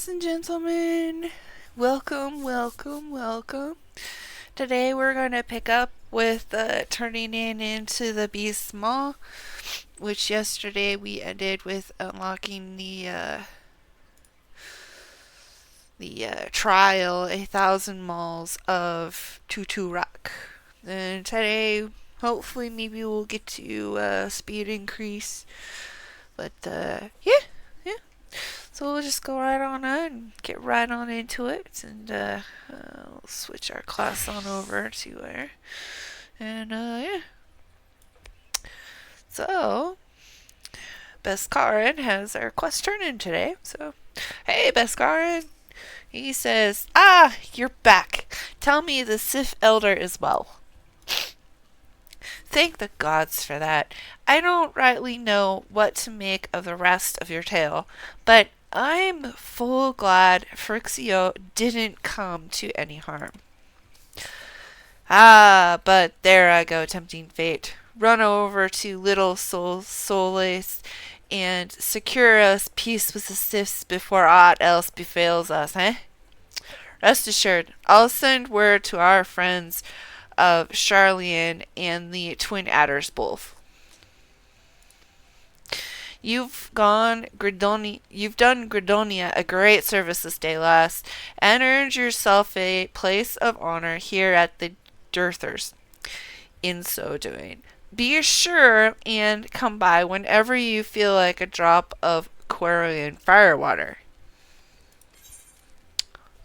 and gentlemen, welcome, welcome, welcome. Today we're going to pick up with turning into the Beast Maw, which yesterday we ended with unlocking the trial, 1,000 Maws of Toto-Rak. And today, hopefully, maybe we'll get to speed increase. But yeah. So we'll just go right on and get right on into it, and we'll switch our class on over to her. And yeah. So Beskaren has our quest turn in today. So hey, Beskaren. He says, you're back. Tell me the Sylph Elder is well. Thank the gods for that. I don't rightly know what to make of the rest of your tale, but I'm full glad Frixio didn't come to any harm. But there I go, tempting fate. Run over to Little Solace and secure us peace with the Sylphs before aught else befalls us, eh? Rest assured, I'll send word to our friends of Charlian and the Twin Adders both. You've done Gredonia a great service this day, lass, and earned yourself a place of honor here at the Dirthers. In so doing, be sure and come by whenever you feel like a drop of Quarian firewater.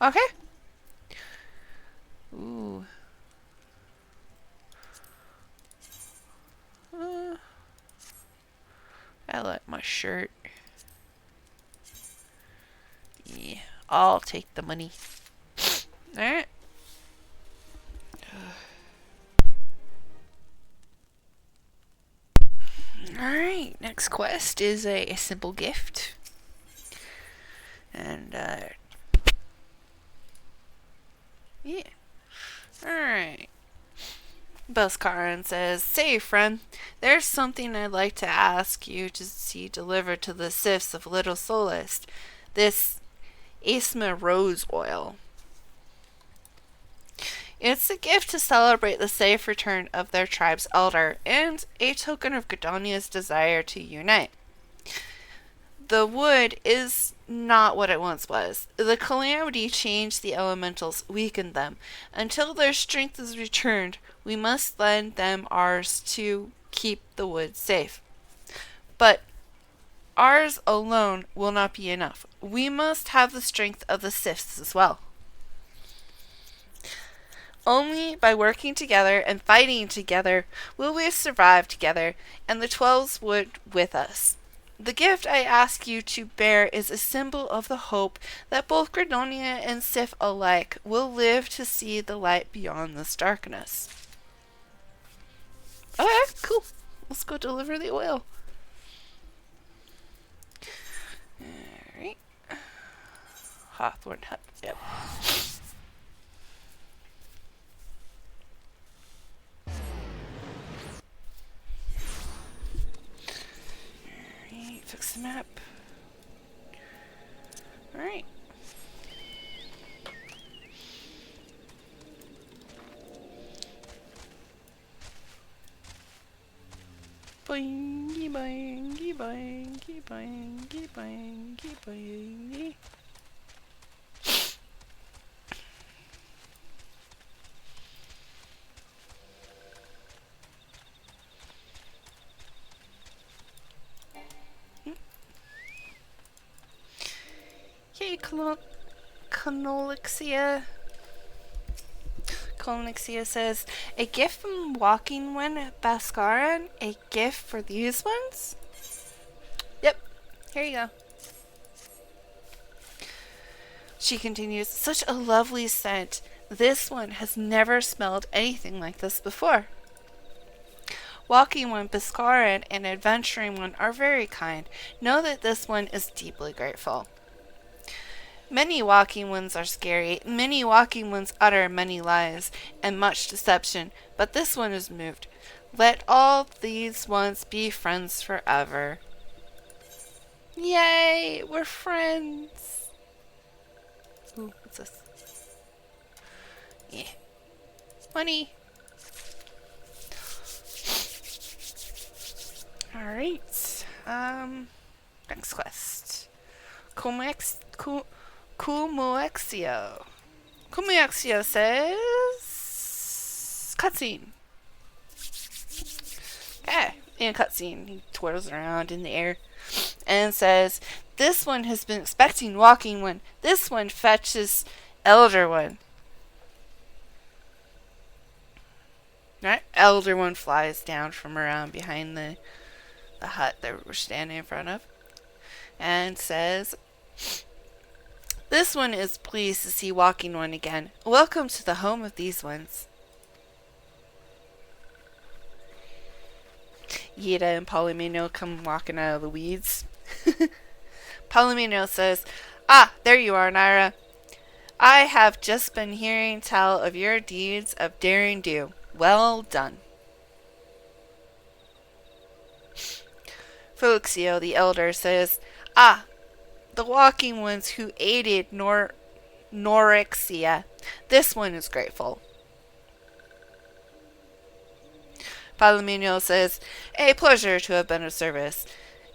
Okay. Ooh. I like my shirt. Yeah, I'll take the money. Alright. Alright, next quest is a simple gift. And, yeah. Alright. Beskaren says, say, friend, there's something I'd like to ask you to see delivered to the Sylphs of Little Solace. This Asma Rose Oil. It's a gift to celebrate the safe return of their tribe's elder, and a token of Gridonia's desire to unite. The wood is not what it once was. The calamity changed the elementals, weakened them. Until their strength is returned, we must lend them ours to keep the wood safe. But ours alone will not be enough. We must have the strength of the Sylphs as well. Only by working together and fighting together will we survive together, and the 12s would with us. The gift I ask you to bear is a symbol of the hope that both Gridonia and Sylph alike will live to see the light beyond this darkness. Okay, cool. Let's go deliver the oil. Alright. Hawthorne Hut, yep. Fix the map. Alright. Boingy boingy boingy boingy boingy boingy. Hey, Colonixia says, a gift from Walking One, Beskaren? A gift for these ones? Yep, here you go. She continues, such a lovely scent. This one has never smelled anything like this before. Walking One, Beskaren, and Adventuring One are very kind. Know that this one is deeply grateful. Many walking ones are scary. Many walking ones utter many lies and much deception, but this one is moved. Let all these ones be friends forever. Yay, we're friends. Ooh, what's this? Yeah. Money. Alright. Next quest. Kumuexio. Kumuexio says... Cutscene. Okay. In a cutscene, he twirls around in the air and says, "This one has been expecting walking one. This one fetches elder one." Right? Elder one flies down from around behind the hut that we're standing in front of and says, "This one is pleased to see walking one again. Welcome to the home of these ones." Yida and Palomino come walking out of the weeds. Palomino says, "Ah, there you are, Nyra. I have just been hearing tell of your deeds of daring do. Well done." Felixio, the elder, says, "Ah, the walking ones who aided Norexia. This one is grateful." Palomino says, "A pleasure to have been of service.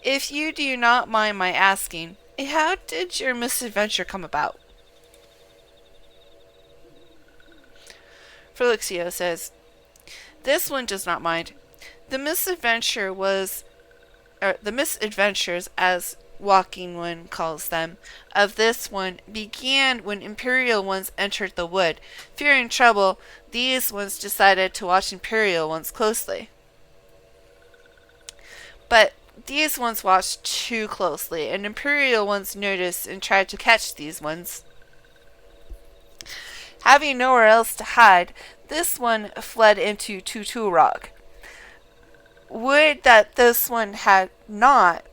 If you do not mind my asking, how did your misadventure come about?" Felixio says, "This one does not mind. The misadventures, as Walking One calls them, of this one began when Imperial ones entered the wood. Fearing trouble, these ones decided to watch Imperial ones closely. But these ones watched too closely, and Imperial ones noticed and tried to catch these ones. Having nowhere else to hide, this one fled into Toto-Rak. Would that this one had not,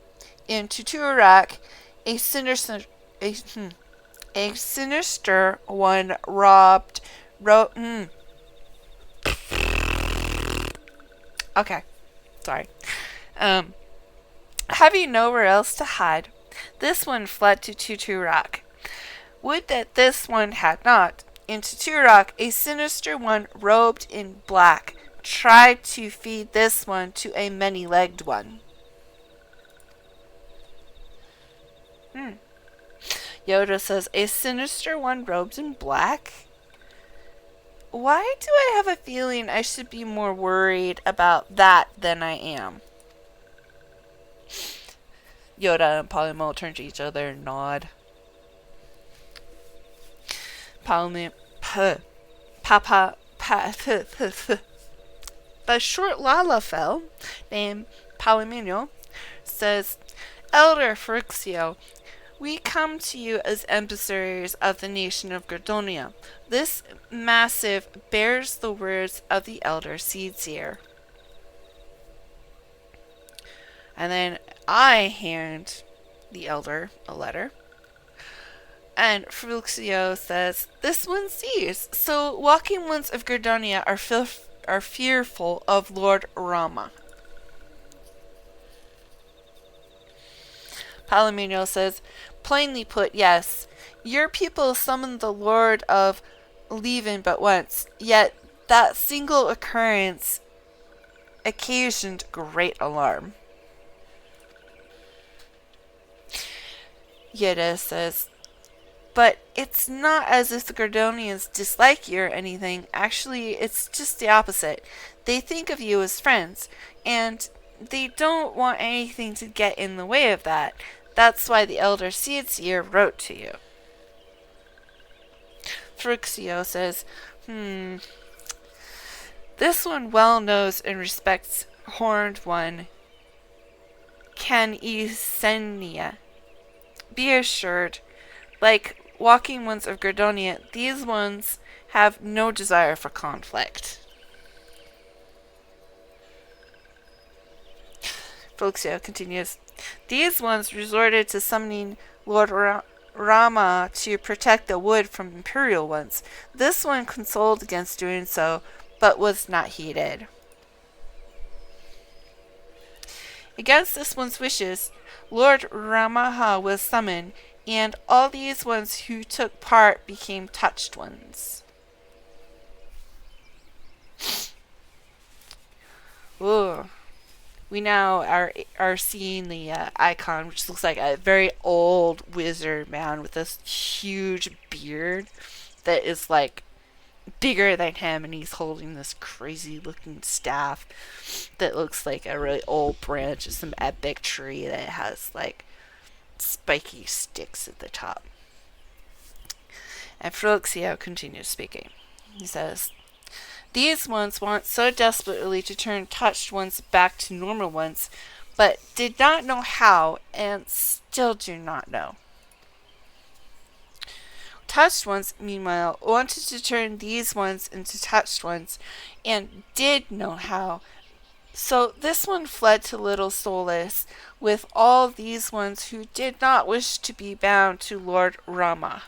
in Toto-Rak, a sinister one Okay, sorry. Having nowhere else to hide, this one fled to Toto-Rak. Would that this one had not, in Toto-Rak, a sinister one robed in black tried to feed this one to a many-legged one. Yoda says, "A sinister one robed in black? Why do I have a feeling I should be more worried about that than I am?" Yoda and Polymo turn to each other and nod. The short Lalafell, named Palomino, says, "Elder Felixio, we come to you as emissaries of the nation of Gordonia. This massive bears the words of the elder Seedseer." And then I hand the elder a letter. And Felixio says, "This one sees. So walking ones of Gordonia are fearful of Lord Rama." Palomino says, "Plainly put, yes. Your people summoned the Lord of Leven but once, yet that single occurrence occasioned great alarm." Yeda says, "But it's not as if the Gordonians dislike you or anything. Actually, it's just the opposite. They think of you as friends, and they don't want anything to get in the way of that. That's why the elder Seedseer wrote to you." Felixio says, "This one well knows and respects Horned One, Canisenia. Be assured, like walking ones of Gordonia, these ones have no desire for conflict." Felixio continues, "These ones resorted to summoning Lord Rama to protect the wood from Imperial ones. This one consoled against doing so, but was not heeded. Against this one's wishes, Lord Ramaha was summoned, and all these ones who took part became touched ones. Ooh. We now are seeing the icon, which looks like a very old wizard man with this huge beard that is like bigger than him, and he's holding this crazy looking staff that looks like a really old branch of some epic tree that has like spiky sticks at the top. And Felixio continues speaking. He says, "These ones want so desperately to turn touched ones back to normal ones, but did not know how and still do not know. Touched ones, meanwhile, wanted to turn these ones into touched ones and did know how. So this one fled to Little Solace with all these ones who did not wish to be bound to Lord Rama.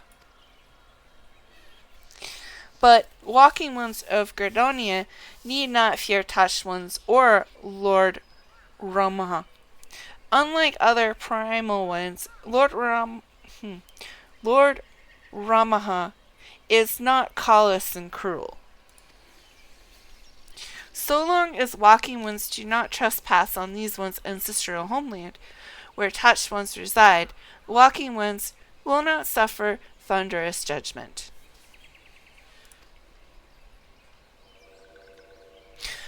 But walking ones of Gradonia need not fear touched ones or Lord Rama. Unlike other primal ones, Lord Ramaha is not callous and cruel. So long as walking ones do not trespass on these ones' ancestral homeland, where touched ones reside, walking ones will not suffer thunderous judgment."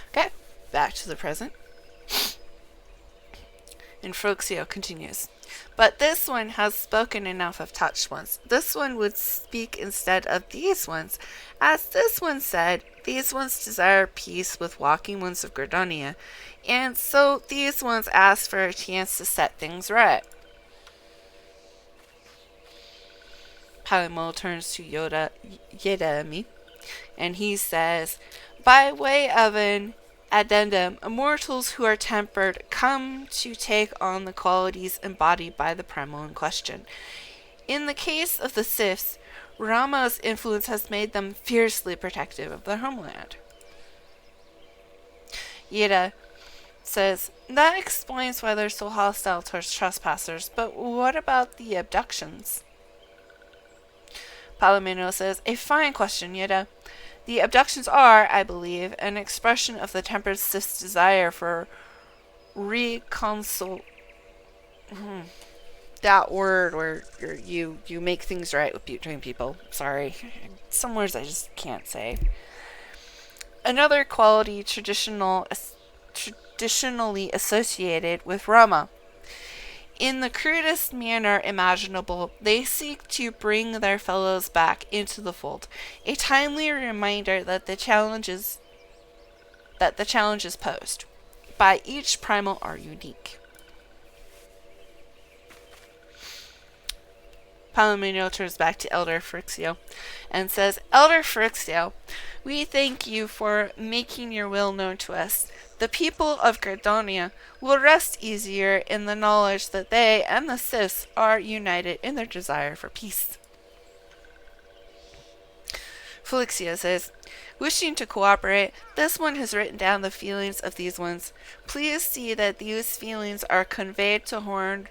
Okay, back to the present. And Felixio continues, "But this one has spoken enough of touched ones. This one would speak instead of these ones. As this one said, these ones desire peace with walking ones of Gradonia, and so these ones ask for a chance to set things right." Palimul turns to Yedami, and he says, "By way of an addendum, immortals who are tempered come to take on the qualities embodied by the primal in question. In the case of the Sylphs, Rama's influence has made them fiercely protective of their homeland." Yeda says, "That explains why they're so hostile towards trespassers, but what about the abductions?" Palomino says, "A fine question, Yeda. The abductions are, I believe, an expression of the tempered Sith's desire for that word where you make things right between people. Sorry. Some words I just can't say. Another quality traditionally associated with Rama. In the crudest manner imaginable, they seek to bring their fellows back into the fold, a timely reminder that the challenges posed by each primal are unique." Palomino turns back to Elder Felixio and says, "Elder Felixio, we thank you for making your will known to us. The people of Gradonia will rest easier in the knowledge that they and the Siths are united in their desire for peace." Felixio says, "Wishing to cooperate, this one has written down the feelings of these ones. Please see that these feelings are conveyed to Horned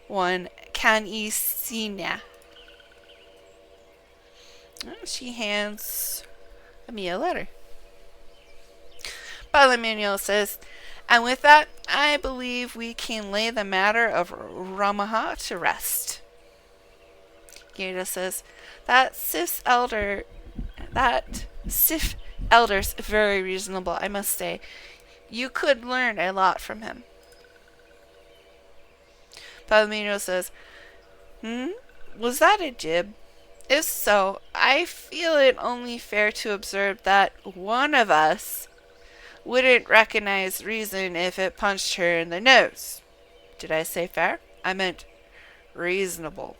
One Canisina." She hands me a letter. Palomino says, "And with that, I believe we can lay the matter of Ramaha to rest." Yeda says, That Sith elder's very reasonable, I must say. You could learn a lot from him." Palomino says, Was that a jib? If so, I feel it only fair to observe that one of us wouldn't recognize reason if it punched her in the nose. Did I say fair? I meant reasonable.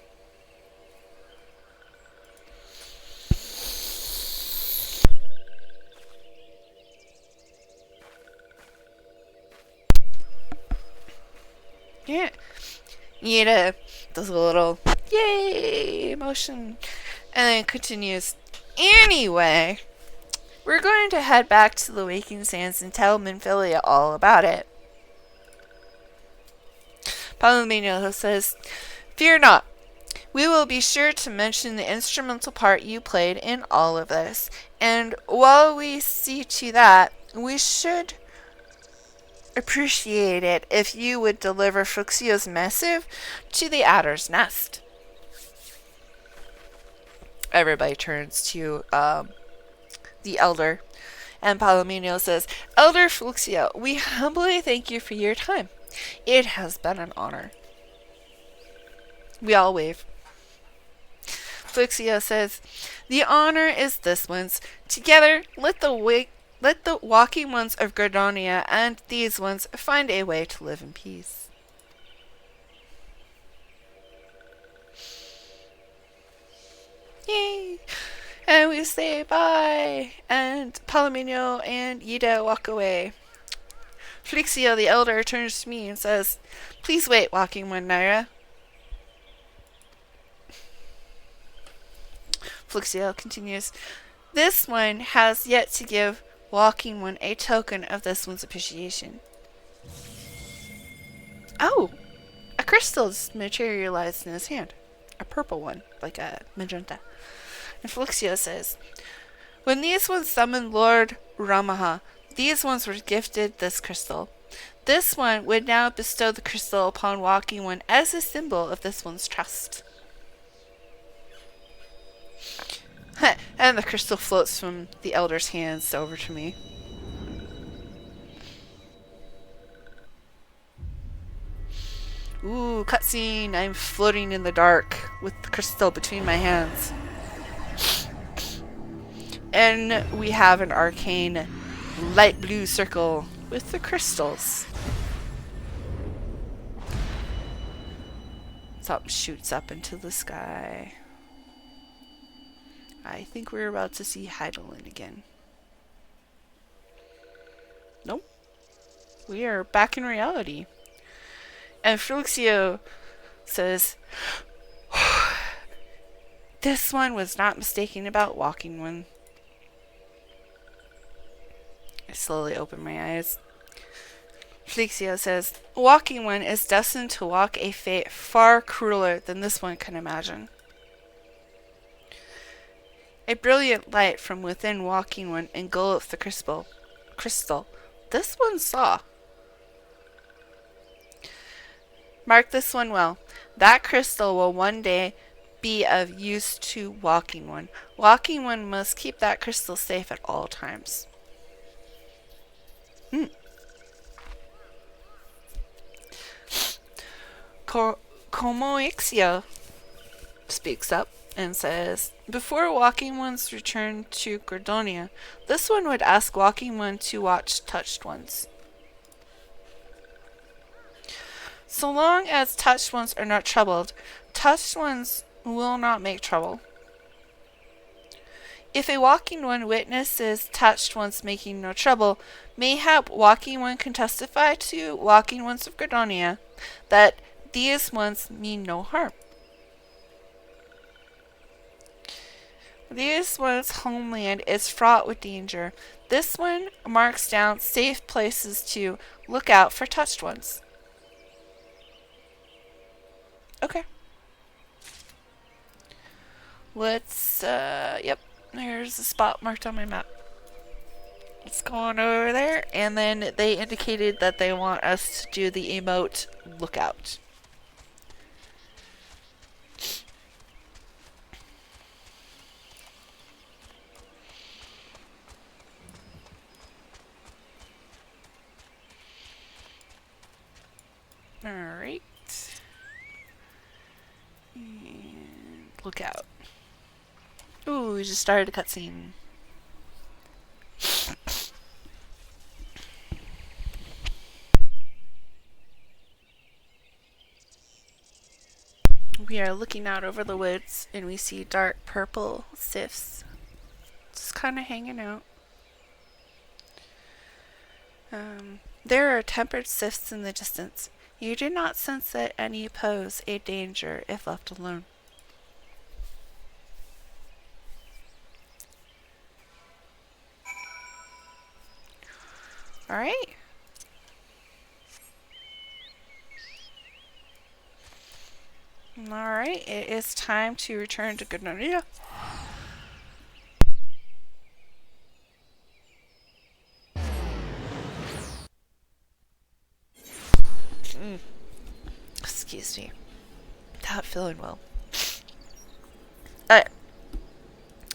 Yeah. Yeda does a little yay motion and then continues. Anyway, we're going to head back to the Waking Sands and tell Minfilia all about it. Palomino says, "Fear not. We will be sure to mention the instrumental part you played in all of this. And while we see to that, we should appreciate it if you would deliver Fuxio's missive to the Adder's Nest. Everybody turns to the elder, and Palomino says, Elder Fuxio, we humbly thank you for your time. It has been an honor. We all wave. Fuxio says, the honor is this one's. Together, let the walking ones of Gordonia and these ones find a way to live in peace. Yay! And we say bye, and Palomino and Yida walk away. Flixio the elder turns to me and says, please wait, walking one, Nyra. Flixio continues, this one has yet to give walking one a token of this one's appreciation. Oh! A crystal is materialized in his hand. A purple one, like a magenta. And Flixio says, when these ones summoned Lord Ramaha, these ones were gifted this crystal. This one would now bestow the crystal upon walking one as a symbol of this one's trust. And the crystal floats from the elder's hands over to me. Ooh, cutscene. I'm floating in the dark with the crystal between my hands. And we have an arcane light blue circle with the crystals. Something shoots up into the sky. I think we're about to see Heidelin again. Nope. We are back in reality. And Fluxio says, this one was not mistaken about walking one. I slowly open my eyes. Flixio says, walking one is destined to walk a fate far crueler than this one can imagine. A brilliant light from within walking one engulfs the crystal. This one saw. Mark this one well. That crystal will one day be of use to walking one. Walking one must keep that crystal safe at all times. Komoixio speaks up and says, before walking ones return to Gordonia, this one would ask walking one to watch touched ones. So long as touched ones are not troubled, touched ones will not make trouble. If a walking one witnesses touched ones making no trouble, mayhap walking one can testify to walking ones of Gordonia that these ones mean no harm. This one's homeland is fraught with danger. This one marks down safe places to look out for touched ones. Okay. Let's, yep, there's a spot marked on my map. Let's go on over there, and then they indicated that they want us to do the emote lookout. Alright. And look out. Ooh, we just started a cutscene. We are looking out over the woods and we see dark purple sylphs just kind of hanging out. There are tempered sylphs in the distance. You do not sense that any pose a danger if left alone. Alright. Alright, it is time to return to Gnonia. Excuse me. Not feeling well. It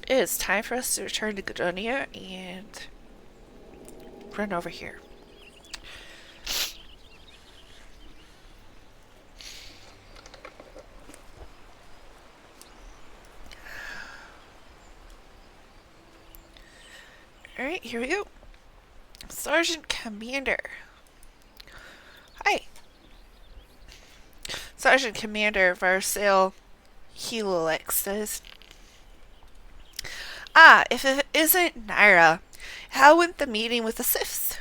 is time for us to return to Gnonia and run over here. Alright, here we go. Sergeant Commander. Hi. Sergeant Commander Varsail Helix says, if it isn't Nyra, how went the meeting with the Sylphs?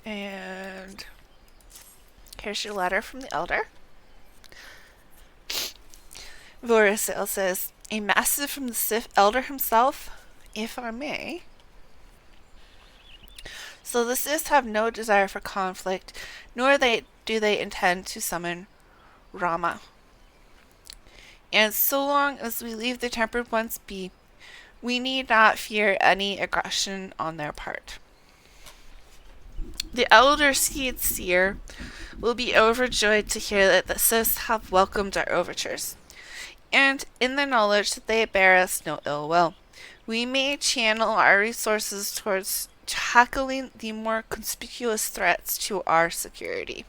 And here's your letter from the Elder. Varsail says, a missive from the Sylph Elder himself, if I may. So the Sylphs have no desire for conflict, nor do they intend to summon Rama. And so long as we leave the Tempered Ones be, we need not fear any aggression on their part. The Elder Seed Seer will be overjoyed to hear that the Sylphs have welcomed our overtures, and in the knowledge that they bear us no ill will, we may channel our resources towards tackling the more conspicuous threats to our security.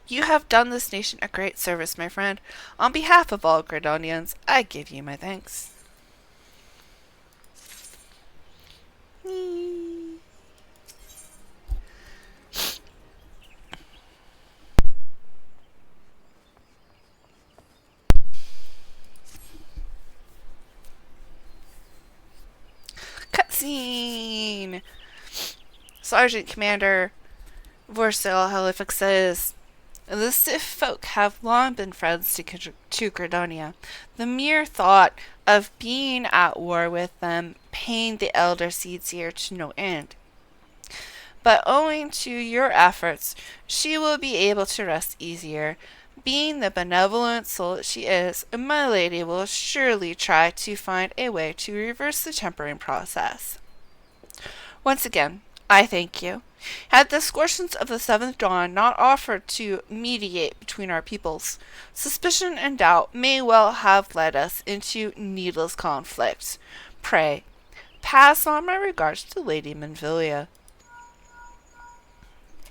You have done this nation a great service, my friend. On behalf of all Gridonians, I give you my thanks. Cutscene! Sergeant Commander Varsail Helix says, the Sylph folk have long been friends to Gridonia. The mere thought of being at war with them pained the Elder Seedseer to no end. But owing to your efforts, she will be able to rest easier. Being the benevolent soul that she is, my lady will surely try to find a way to reverse the tempering process. Once again, I thank you. Had the Scortions of the Seventh Dawn not offered to mediate between our peoples, suspicion and doubt may well have led us into needless conflict. Pray, pass on my regards to Lady Minfilia.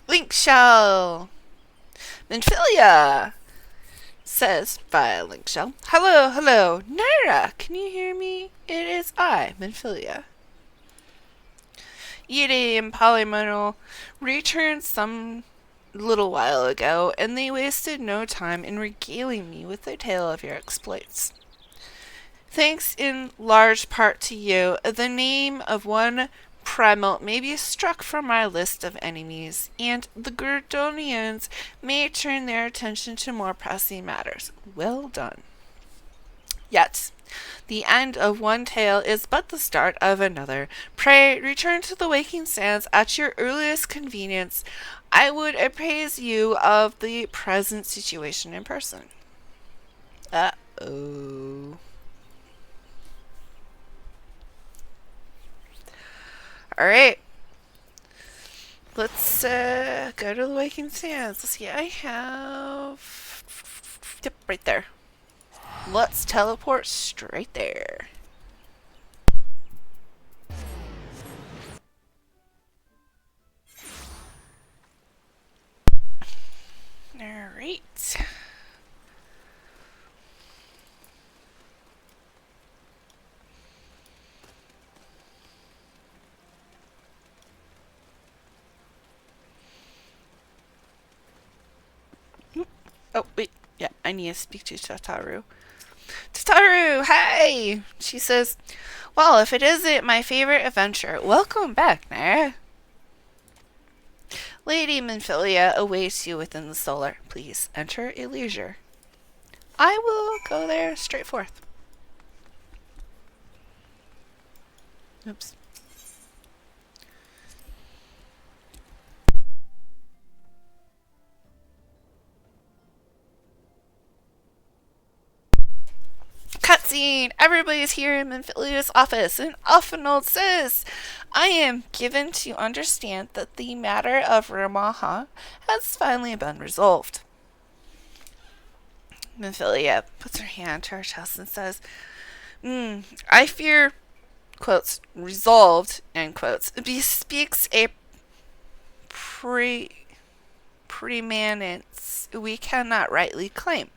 Linkshell! Minfilia! Says via Linkshell. Hello, Nyra, can you hear me? It is I, Minfilia. Yeti and Polymonal returned some little while ago, and they wasted no time in regaling me with the tale of your exploits. Thanks in large part to you, the name of one Primal may be struck from my list of enemies, and the Gridonians may turn their attention to more pressing matters. Well done. Yet, the end of one tale is but the start of another. Pray, return to the Waking Sands at your earliest convenience. I would appraise you of the present situation in person. Uh-oh. Alright. Let's go to the Waking Sands. Let's see, I have... Yep, right there. Let's teleport straight there. Alright. Oh, wait. Yeah, I need to speak to Tataru. Tataru, hi! She says, well, if it isn't my favorite adventure, welcome back, Nyra. Lady Minfilia awaits you within the solar. Please enter at leisure. I will go there straight forth. Oops. scene. Everybody's here in Menphilia's office, and Alphinaud says, I am given to understand that the matter of Ramaha has finally been resolved. Menphilia puts her hand to her chest and says, I fear, quotes, resolved, end quotes, bespeaks a preeminence we cannot rightly claim.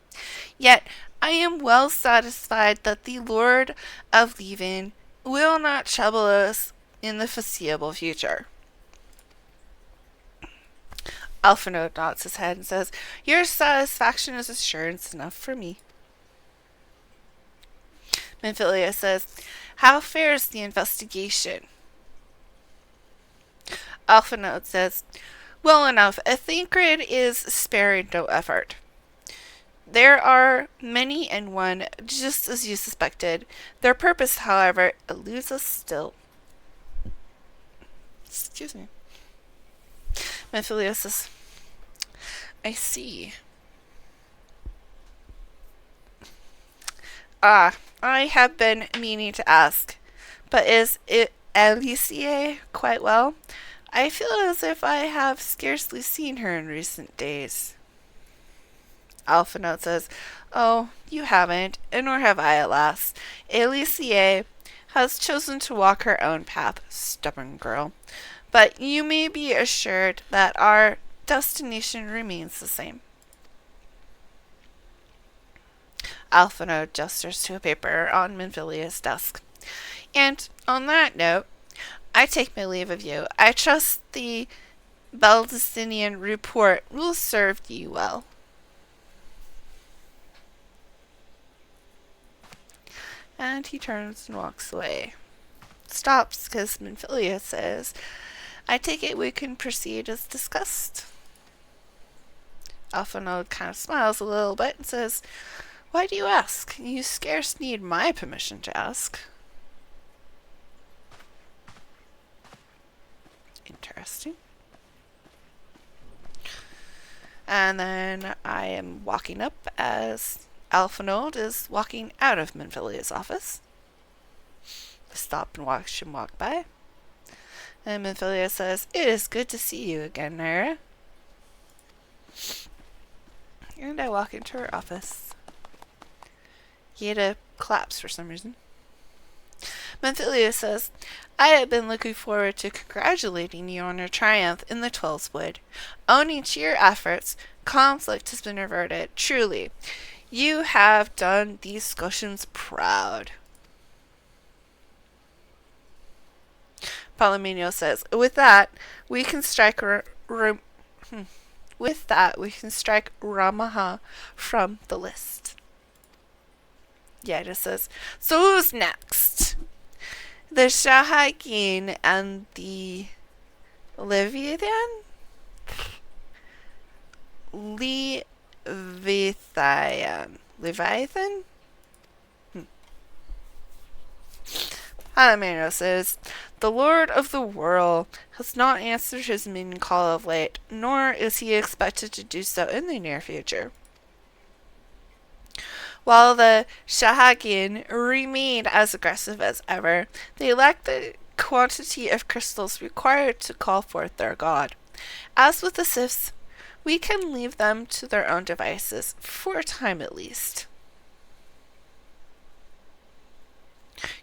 Yet I am well satisfied that the Lord of Leven will not trouble us in the foreseeable future. Alphinaud nods his head and says, Your satisfaction is assurance enough for me. Menphilia says, How fares the investigation? Alphinaud says, Well enough. Thancred is sparing no effort. There are many and one, just as you suspected. Their purpose, however, eludes us still. Excuse me. Menphilia says, I see. I have been meaning to ask, but is Alicia quite well? I feel as if I have scarcely seen her in recent days. Alphinaud says, Oh, you haven't, and nor have I, alas. Alicia has chosen to walk her own path, stubborn girl. But you may be assured that our destination remains the same. Alphinaud gestures to a paper on Menphilia's desk. And on that note, I take my leave of you. I trust the Baldistinian report will serve you well. And he turns and walks away. Stops because Menphilia says, I take it we can proceed as discussed. Alphinaud kind of smiles a little bit and says, Why do you ask? You scarce need my permission to ask. Interesting. And then I am walking up as Alphinaud is walking out of Menphilia's office. I stop and watch him walk by. And Menphilia says, It is good to see you again, Nyra. And I walk into her office. Yeda claps for some reason. Menphilia says, I have been looking forward to congratulating you on your triumph in the 12's Wood. Owing to your efforts, conflict has been averted. Truly, you have done these Scotians proud. Palomino says, With that, we can strike Ramaha from the list. Yeda says, So who's next? The Shahagin and the Leviathan? Leviathan? Palomino says, The Lord of the World has not answered his maiden call of late, nor is he expected to do so in the near future. While the Shahagin remain as aggressive as ever, they lack the quantity of crystals required to call forth their god. As with the Sylphs, we can leave them to their own devices, for a time at least.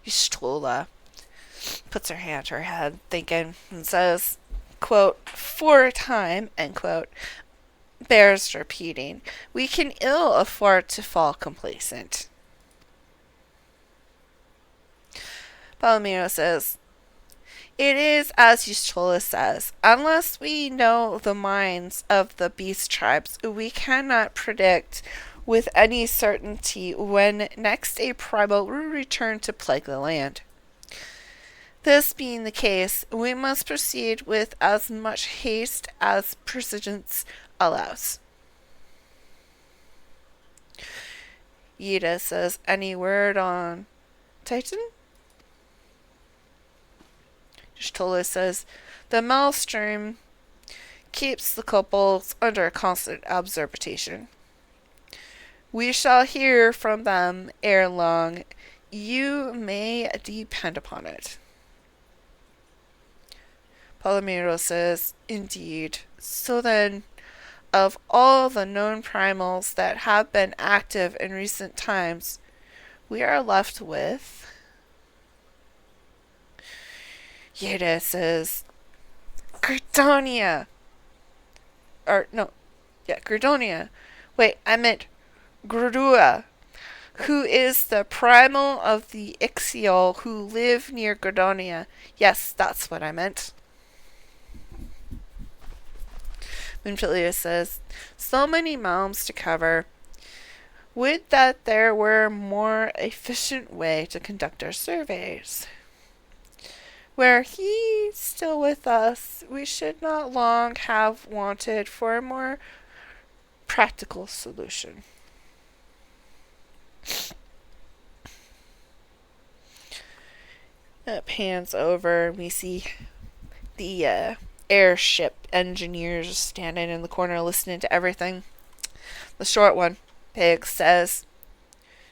Ystrola puts her hand to her head, thinking, and says, quote, For a time, end quote, bears repeating. We can ill afford to fall complacent. Palomino says, It is as Ystrola says. Unless we know the minds of the beast tribes, we cannot predict with any certainty when next a primal will return to plague the land. This being the case, we must proceed with as much haste as precision allows. Yeda says, Any word on Titan? Ystrola says, The Maelstrom keeps the couples under constant observation. We shall hear from them ere long, You may depend upon it. Palomiro says, indeed. So then, of all the known primals that have been active in recent times, we are left with... Yeda says, Gridonia. Gridonia. Wait, I meant Grudua, who is the primal of the Ixiol who live near Gridonia. Yes, that's what I meant. Minfilia says, so many realms to cover. Would that there were a more efficient way to conduct our surveys. Were he still with us, we should not long have wanted for a more practical solution. It pans over. We see the airship engineers standing in the corner listening to everything. The short one, Pig, says,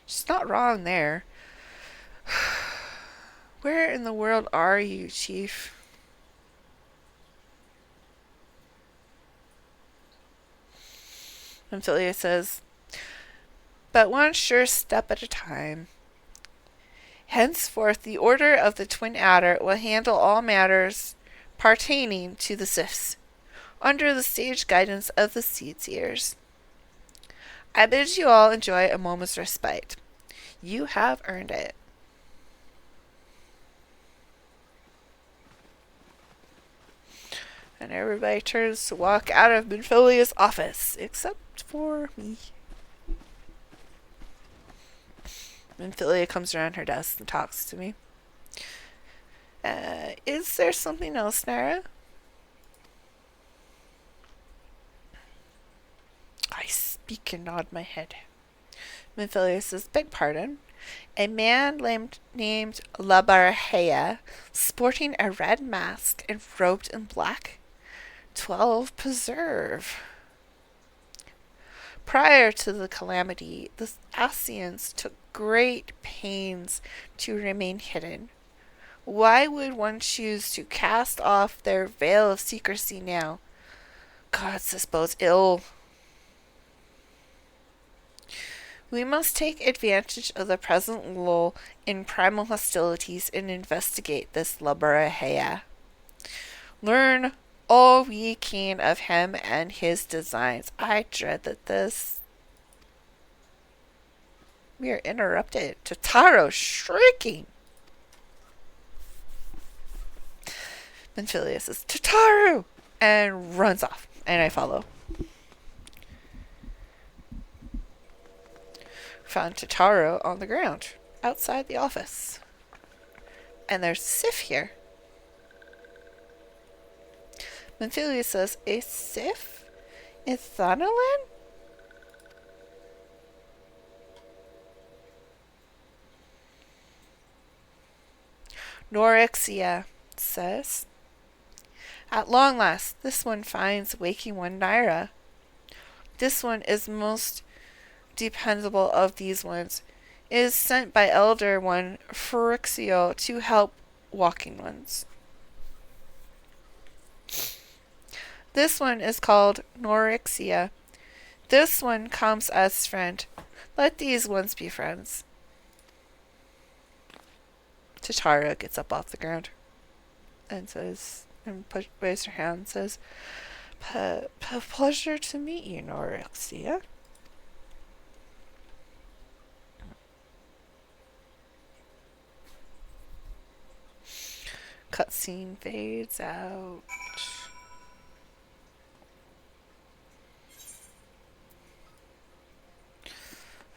she's not wrong there. Where in the world are you, Chief? Amphilia says, but one sure step at a time. Henceforth, the Order of the Twin Adder will handle all matters pertaining to the Sylphs, under the sage guidance of the Seedseers. I bid you all enjoy a moment's respite. You have earned it. And everybody turns to walk out of Minfilia's office, except for me. Minfilia comes around her desk and talks to me. Is there something else, Nyra? I speak and nod my head. Minfilia says, beg pardon. A man named Labarhea, sporting a red mask and robed in black. 12 preserve. Prior to the calamity, the Asians took great pains to remain hidden. Why would one choose to cast off their veil of secrecy now? Gods dispose ill. We must take advantage of the present lull in primal hostilities and investigate this Labarahea. Learn all we can of him and his designs. I dread that we are interrupted. Totaro shrieking. Minfilia says, Totaro! And runs off. And I follow. Found Totaro on the ground outside the office. And there's Sylph here. Minfilia says, a Sylph? In Thanalan? Norexia says, at long last, this one finds waking one Nyra. This one is most dependable of these ones. It is sent by Elder One Phrixio to help walking ones. This one is called Norexia. This one comes as friend. Let these ones be friends. Totaro gets up off the ground and says, and raises her hand and says, pleasure to meet you, Norexia. Cutscene fades out.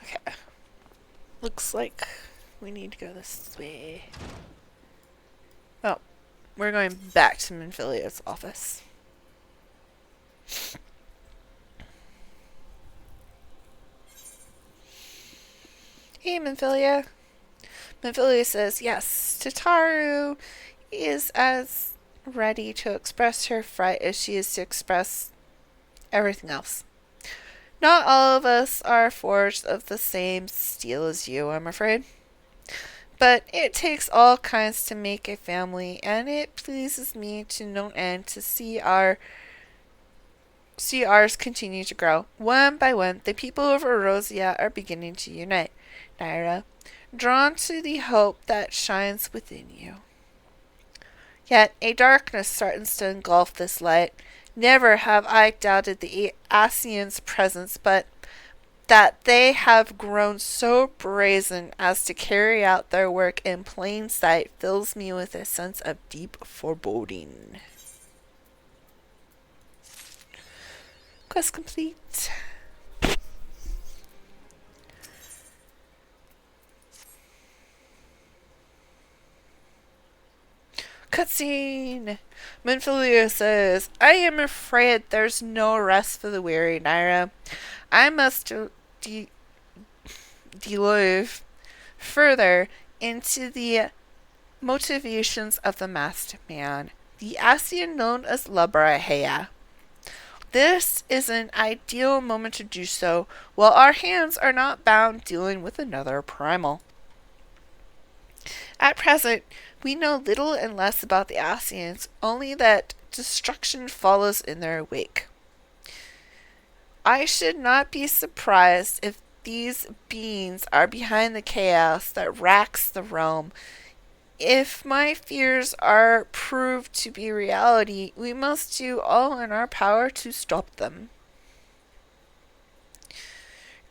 Okay. Looks like we need to go this way. Oh, we're going back to Minfilia's office. Hey, Minfilia. Minfilia says, yes, Totaro is as ready to express her fright as she is to express everything else. Not all of us are forged of the same steel as you, I'm afraid. But it takes all kinds to make a family, and it pleases me to no end to see ours continue to grow. One by one, the people of Erosia are beginning to unite. Nyra, drawn to the hope that shines within you. Yet a darkness threatens to engulf this light. Never have I doubted the Asians' presence, but that they have grown so brazen as to carry out their work in plain sight fills me with a sense of deep foreboding. Quest complete. Cutscene! Mhimphilia says, I am afraid there's no rest for the weary, Nyra. I must delve further into the motivations of the masked man, the Asian known as Labrahea. This is an ideal moment to do so, while our hands are not bound dealing with another primal. At present, we know little and less about the Asians, only that destruction follows in their wake. I should not be surprised if these beings are behind the chaos that racks the realm. If my fears are proved to be reality, we must do all in our power to stop them.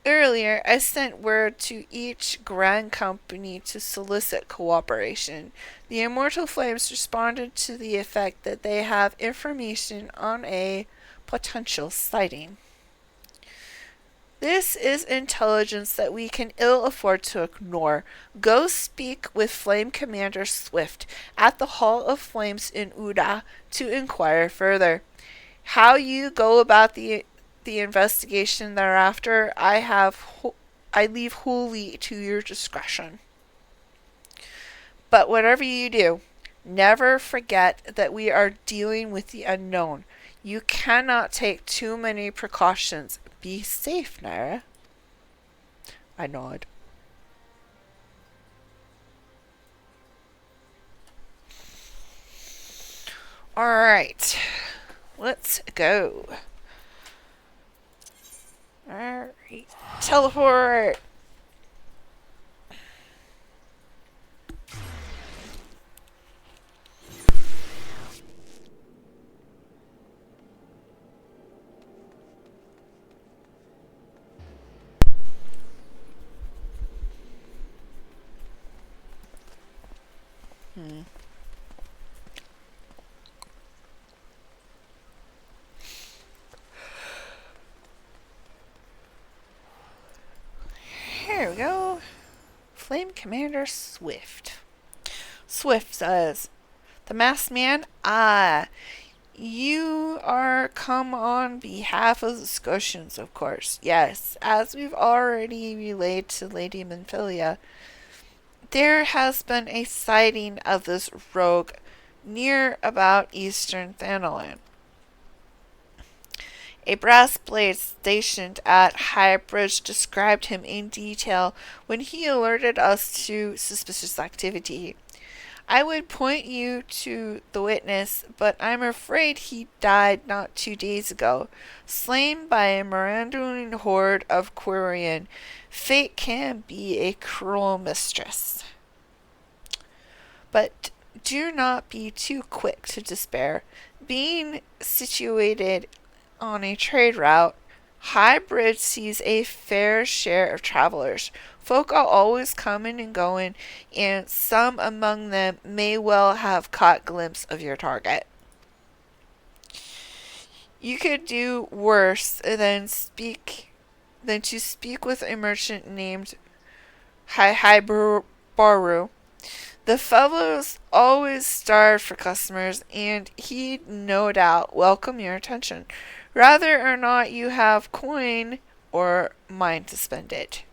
Earlier, I sent word to each Grand Company to solicit cooperation. The Immortal Flames responded to the effect that they have information on a potential sighting. This is intelligence that we can ill afford to ignore. Go speak with Flame Commander Swift at the Hall of Flames in Uda to inquire further. How you go about the investigation thereafter, I leave wholly to your discretion. But whatever you do, never forget that we are dealing with the unknown. You cannot take too many precautions. Be safe, Nyra. I nod. Alright. Let's go. Alright. Teleport! Here we go. Flame Commander Swift. Swift says, the masked man? You are come on behalf of the Scotians, of course. Yes, as we've already relayed to Lady Mhimphilia, there has been a sighting of this rogue near about eastern Thanalan. A brass blade stationed at Highbridge described him in detail when he alerted us to suspicious activity. I would point you to the witness, but I'm afraid he died not 2 days ago, slain by a Mirandoline horde of Quirion. Fate can be a cruel mistress. But do not be too quick to despair. Being situated on a trade route, Highbridge sees a fair share of travelers. Folk are always coming and going, and some among them may well have caught glimpse of your target. You could do worse than to speak with a merchant named Highbridge. The fellow's always starved for customers, and he'd no doubt welcome your attention, whether or not you have coin or mind to spend it.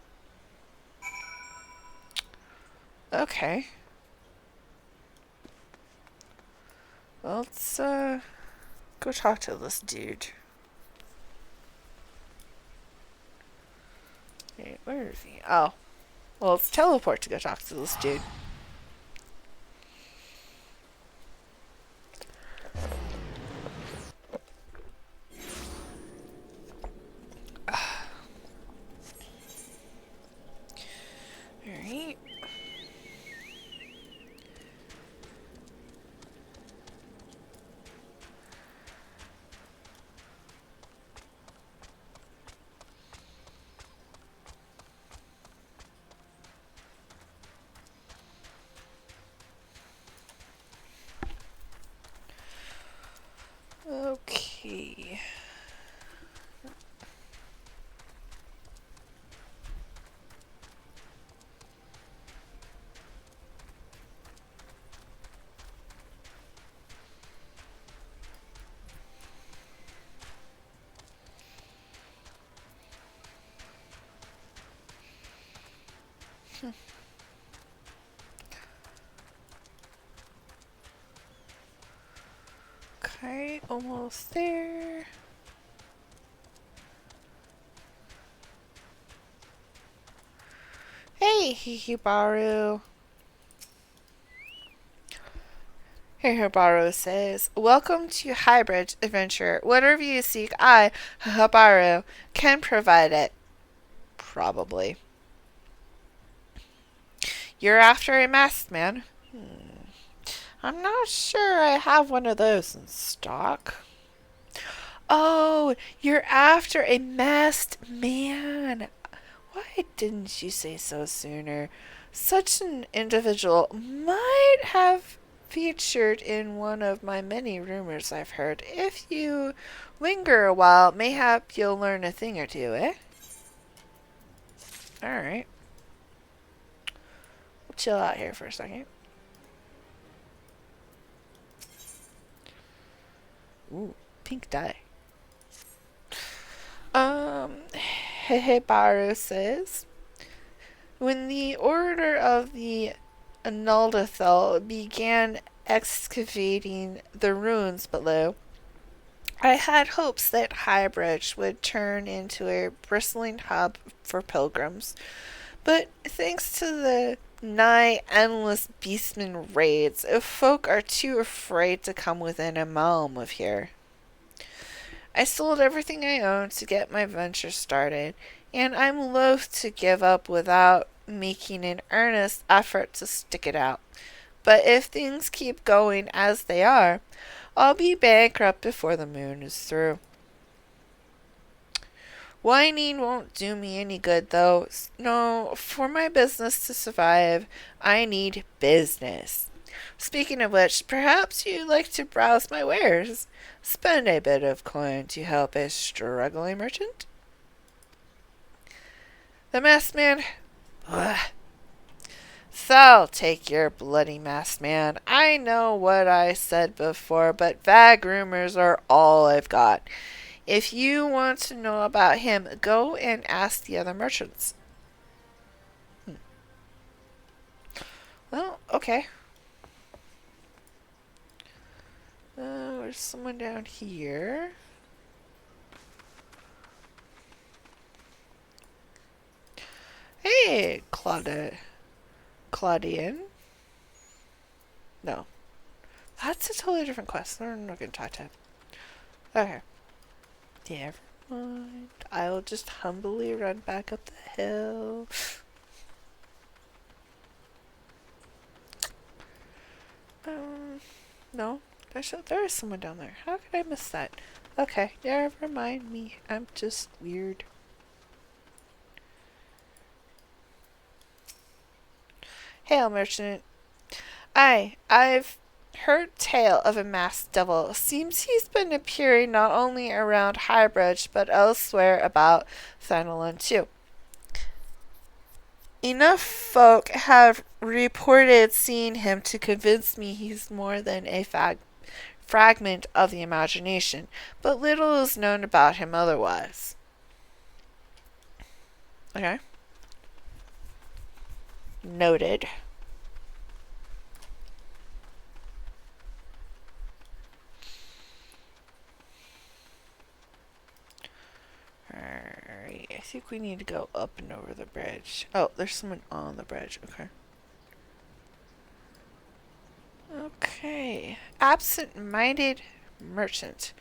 Okay. Well, let's go talk to this dude. Wait, where is he? Oh. Well, let's teleport to go talk to this dude. see. Okay, almost there. Hey, Hihibaru. Hihibaru says, "Welcome to Highbridge Adventure. Whatever you seek, I, Hihibaru, can provide it." Probably. You're after a masked man? I'm not sure I have one of those in stock. Oh, you're after a masked man. Why didn't you say so sooner? Such an individual might have featured in one of my many rumors I've heard. If you linger a while, mayhap you'll learn a thing or two, eh? Alright. We'll chill out here for a second. Ooh, pink dye. Hehebaru says, when the Order of the Anuldathel began excavating the ruins below, I had hopes that Highbridge would turn into a bristling hub for pilgrims. But thanks to the nigh endless beastman raids, folk are too afraid to come within a mile of here. I sold everything I owned to get my venture started, and I'm loath to give up without making an earnest effort to stick it out. But if things keep going as they are, I'll be bankrupt before the moon is through. Whining won't do me any good, though. No, for my business to survive, I need business. Speaking of which, perhaps you'd like to browse my wares. Spend a bit of coin to help a struggling merchant. The masked man. Ugh. So take your bloody masked man. I know what I said before, but vague rumors are all I've got. If you want to know about him, go and ask the other merchants. Well, okay. There's someone down here. Hey, Claudian. No. That's a totally different quest. I'm not going to talk to him. Okay. Never mind. I'll just humbly run back up the hill. No. There is someone down there. How could I miss that? Okay, never mind me. I'm just weird. Hail, merchant. I've heard tale of a masked devil. Seems he's been appearing not only around Highbridge, but elsewhere about Thanalan too. Enough folk have reported seeing him to convince me he's more than a fragment of the imagination, but little is known about him otherwise. Okay. Noted. Alright, I think we need to go up and over the bridge. Oh, there's someone on the bridge. Okay. Okay. Absent-minded merchant.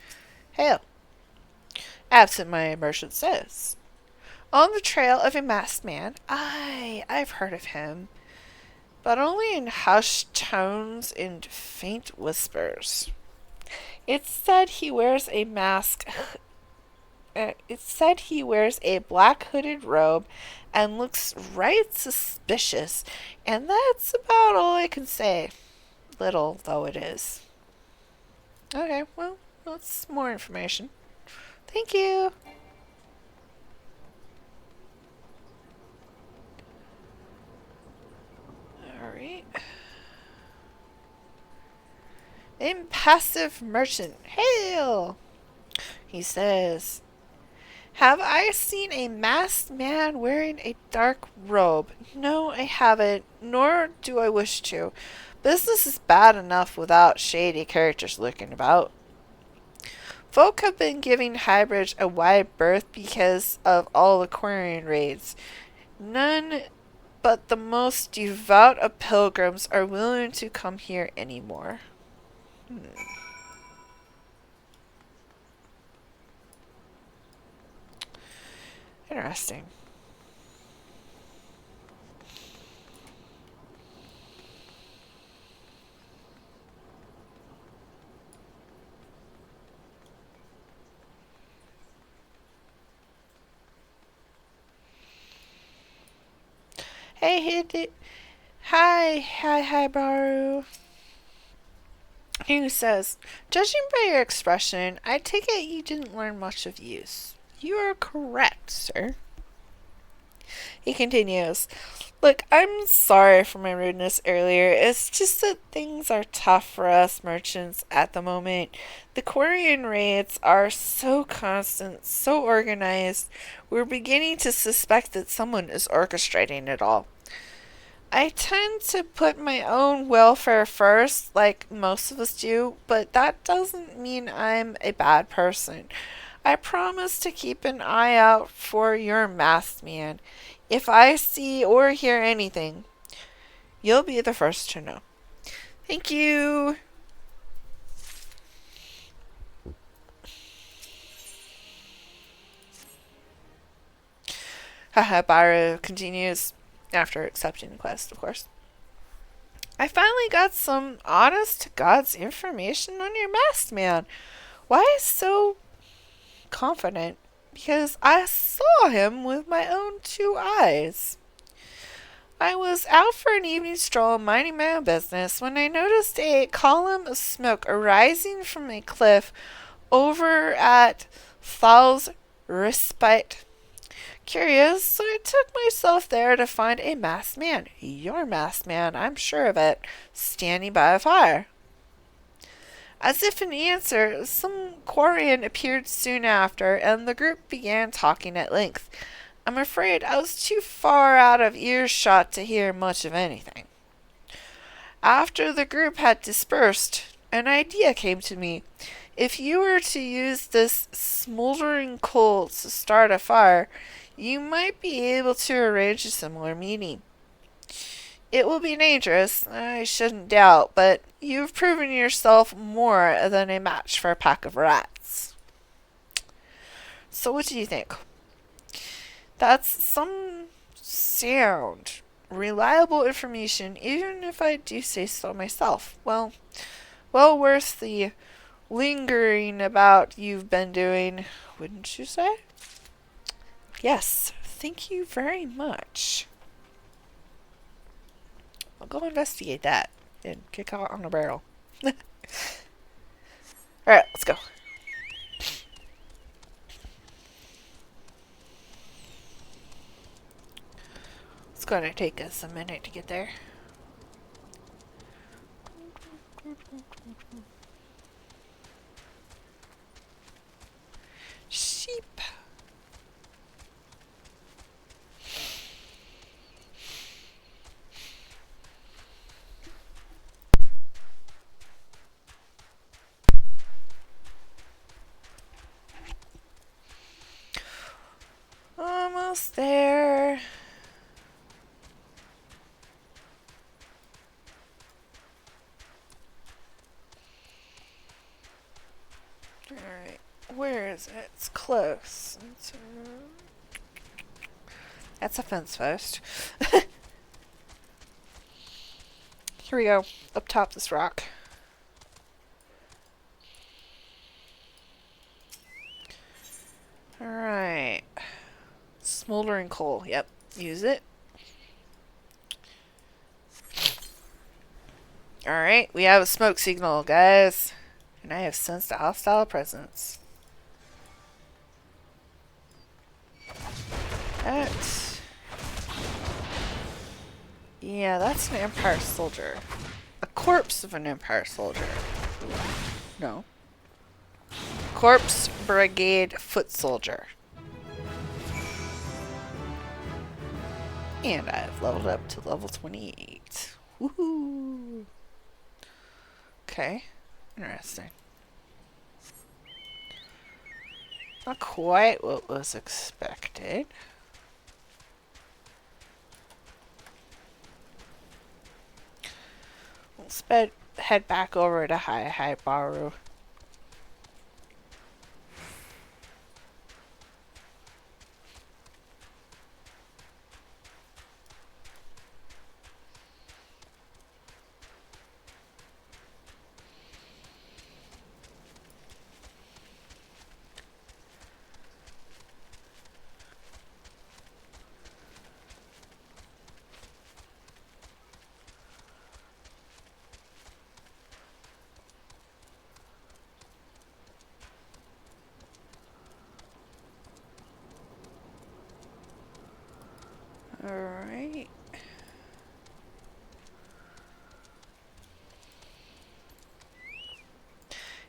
Hail. Absent-minded merchant says, on the trail of a masked man. I've heard of him, but only in hushed tones and faint whispers. It's said he wears a mask. It's said he wears a black hooded robe and looks right suspicious, and that's about all I can say. Little though it is. Okay, well, That's more information. Thank you. Alright. Impassive merchant. Hail! He says, have I seen a masked man wearing a dark robe? No, I haven't, nor do I wish to. Business is bad enough without shady characters lurking about. Folk have been giving Highbridge a wide berth because of all the Quarian raids. None but the most devout of pilgrims are willing to come here anymore. Interesting. Hey, hi, Baru. He says, judging by your expression, I take it you didn't learn much of use. You are correct, sir. He continues, look, I'm sorry for my rudeness earlier. It's just that things are tough for us merchants at the moment. The Quarian raids are so constant, so organized, we're beginning to suspect that someone is orchestrating it all. I tend to put my own welfare first, like most of us do, but that doesn't mean I'm a bad person. I promise to keep an eye out for your masked man. If I see or hear anything, you'll be the first to know. Thank you. Haha, Baru continues, after accepting the quest, of course. I finally got some honest to God's information on your masked man. Why so confident? Because I saw him with my own 2 eyes. I was out for an evening stroll minding my own business when I noticed a column of smoke arising from a cliff over at Thal's Respite. Curious, so I took myself there to find a masked man, your masked man, I'm sure of it, standing by a fire. As if in answer, some Quarian appeared soon after, and the group began talking at length. I'm afraid I was too far out of earshot to hear much of anything. After the group had dispersed, an idea came to me. If you were to use this smoldering coal to start a fire, you might be able to arrange a similar meeting. It will be dangerous, I shouldn't doubt, but you've proven yourself more than a match for a pack of rats. So what do you think? That's some sound, reliable information, even if I do say so myself. Well worth the lingering about you've been doing, wouldn't you say? Yes, thank you very much. I'll go investigate that and kick out on a barrel. Alright, let's go. It's gonna take us a minute to get there. Sheep. Almost there. Alright, where is it? It's close. That's a fence post. Here we go, up top this rock. Alright. Smoldering coal, yep, use it. Alright, we have a smoke signal, guys. and I have sensed a hostile presence. That... Yeah, that's an Empire soldier. A corpse of an Empire soldier. No. Corpse Brigade foot soldier. And I've leveled up to level 28. Woohoo! Okay. Interesting. Not quite what was expected. Let's head back over to Highbridge. Alright.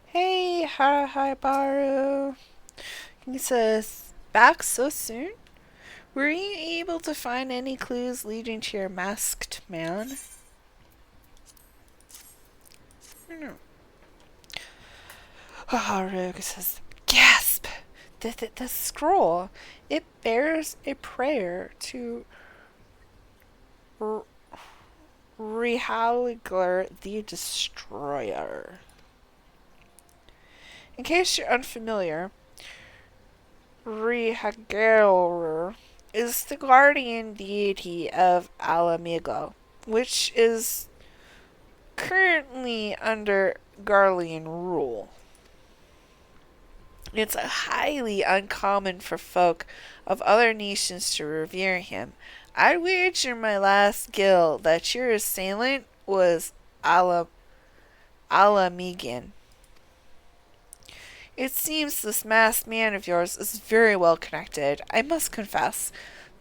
Hey, Highbridge. He says, back so soon? Were you able to find any clues leading to your masked man? No. Rogue says, gasp! The scroll, it bears a prayer to Rehaliger the Destroyer. In case you're unfamiliar, Rehaliger is the guardian deity of Ala Mhigo, which is currently under Garlean rule. It's highly uncommon for folk of other nations to revere him. I'd wager my last guild that your assailant was Ala Mhigo. It seems this masked man of yours is very well connected. I must confess,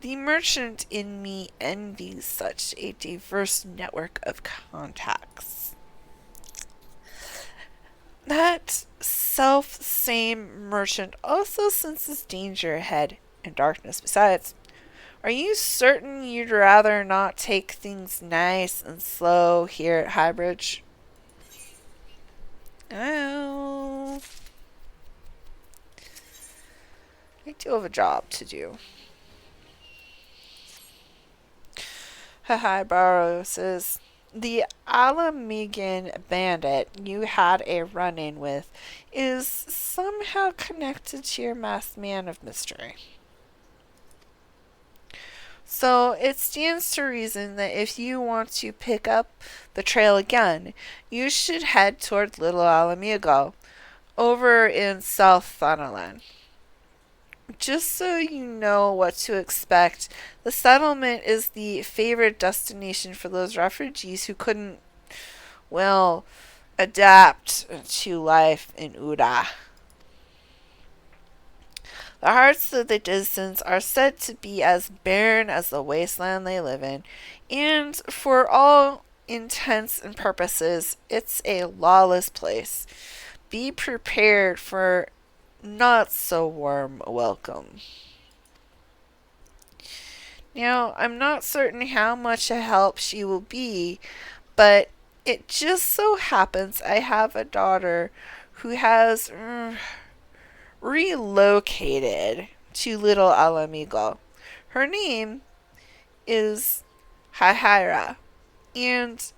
the merchant in me envies such a diverse network of contacts. That self-same merchant also senses danger ahead and darkness besides. Are you certain you'd rather not take things nice and slow here at Highbridge? Oh, I do have a job to do. Highbridge says, the Ala Mhigo bandit you had a run-in with is somehow connected to your masked man of mystery. So it stands to reason that if you want to pick up the trail again, you should head toward Little Ala Mhigo, over in South Thanalan. Just so you know what to expect, the settlement is the favorite destination for those refugees who couldn't, well, adapt to life in Uda. The hearts of the dissidents are said to be as barren as the wasteland they live in, and for all intents and purposes, it's a lawless place. Be prepared for not so warm welcome. Now, I'm not certain how much a help she will be, but it just so happens I have a daughter who has relocated to Little Ala Mhigo. Her name is Hahira, and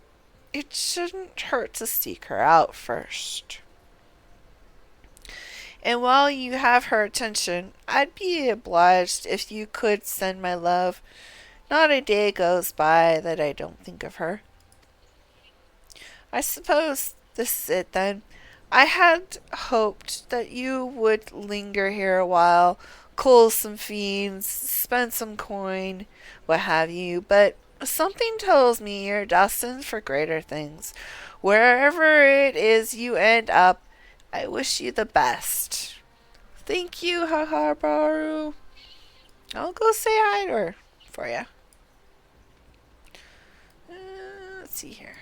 it shouldn't hurt to seek her out first. And while you have her attention, I'd be obliged if you could send my love. Not a day goes by that I don't think of her. I suppose this is it then. I had hoped that you would linger here a while, cull some fiends, spend some coin, what have you, but something tells me you're destined for greater things. Wherever it is you end up, I wish you the best. Thank you, Hahabaru. I'll go say hi to her for you. Let's see here.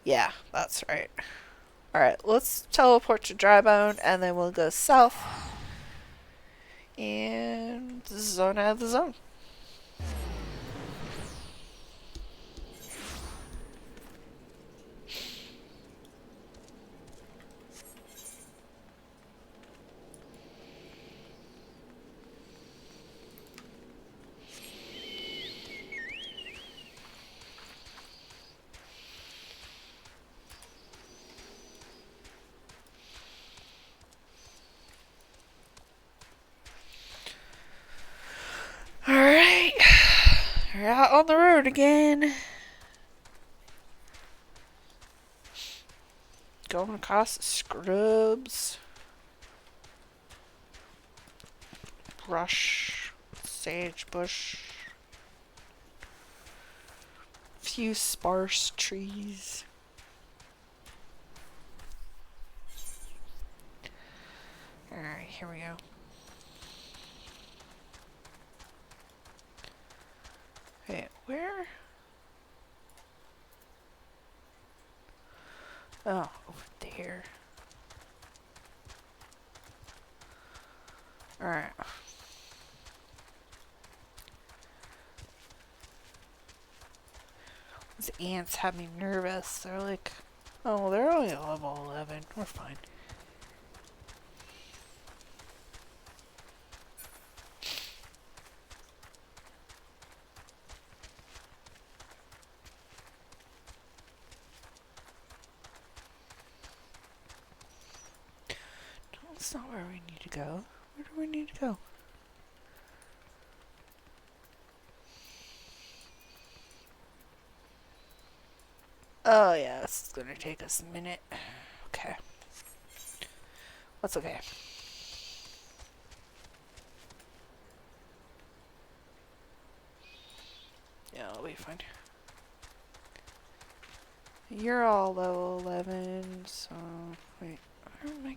Yeah, that's right. Alright, let's teleport to Drybone and then we'll go south and zone out of the zone. Alright, we're out on the road again. Going across the scrubs. Brush. Sagebush. Few sparse trees. Alright, here we go. Wait, where? Oh, over there. Alright. These ants have me nervous. They're like, oh, they're only level 11. We're fine. That's not where we need to go. Where do we need to go? Oh yeah, this is gonna take us a minute. Okay. That's okay. Yeah, I'll be fine. You're all level 11, so... Wait, where am I?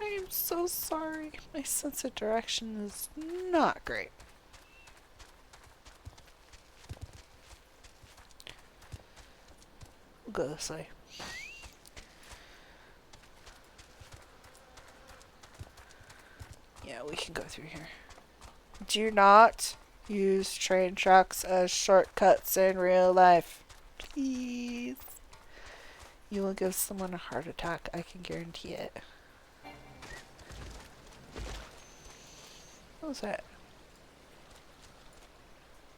I am so sorry. My sense of direction is not great. We'll go this way. Yeah, we can go through here. Do not use train tracks as shortcuts in real life. Please. You will give someone a heart attack, I can guarantee it. What was that?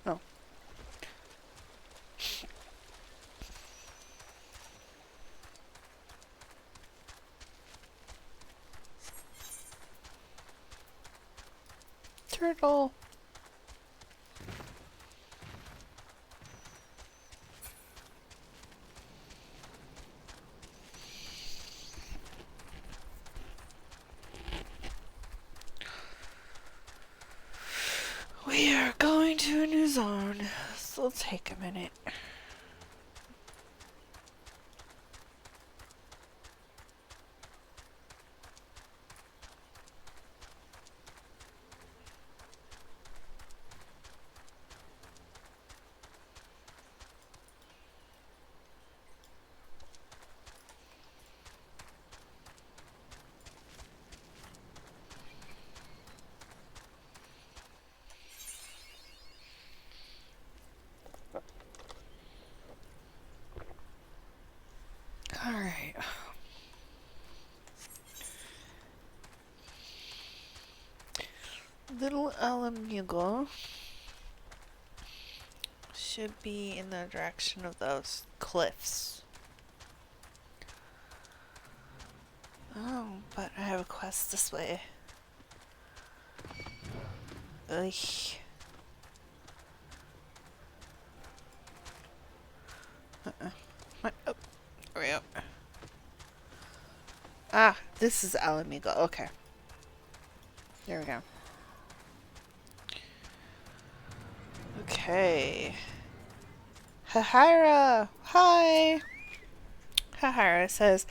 Oh. Turtle. We are going to a new zone. This will take a minute. Alright. Little Ala Mhigo should be in the direction of those cliffs. Oh, but I have a quest this way. Ugh. What? Oh, there we go. Ah, this is Ala Mhigo. Okay. There we go. Okay. Hahira, hi. Hahira says,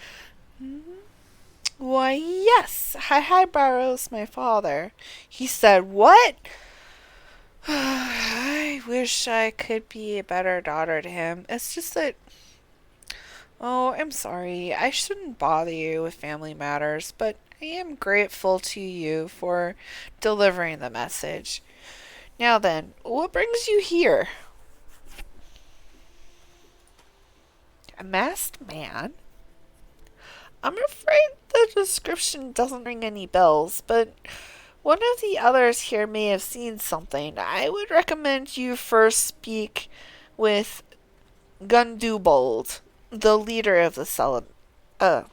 why, yes, Highbrow's my father. He said, what? I wish I could be a better daughter to him. It's just that, oh, I'm sorry. I shouldn't bother you with family matters, but I am grateful to you for delivering the message. Now then, what brings you here? A masked man? I'm afraid the description doesn't ring any bells, but one of the others here may have seen something. I would recommend you first speak with Gundubold, the leader of the settlement. I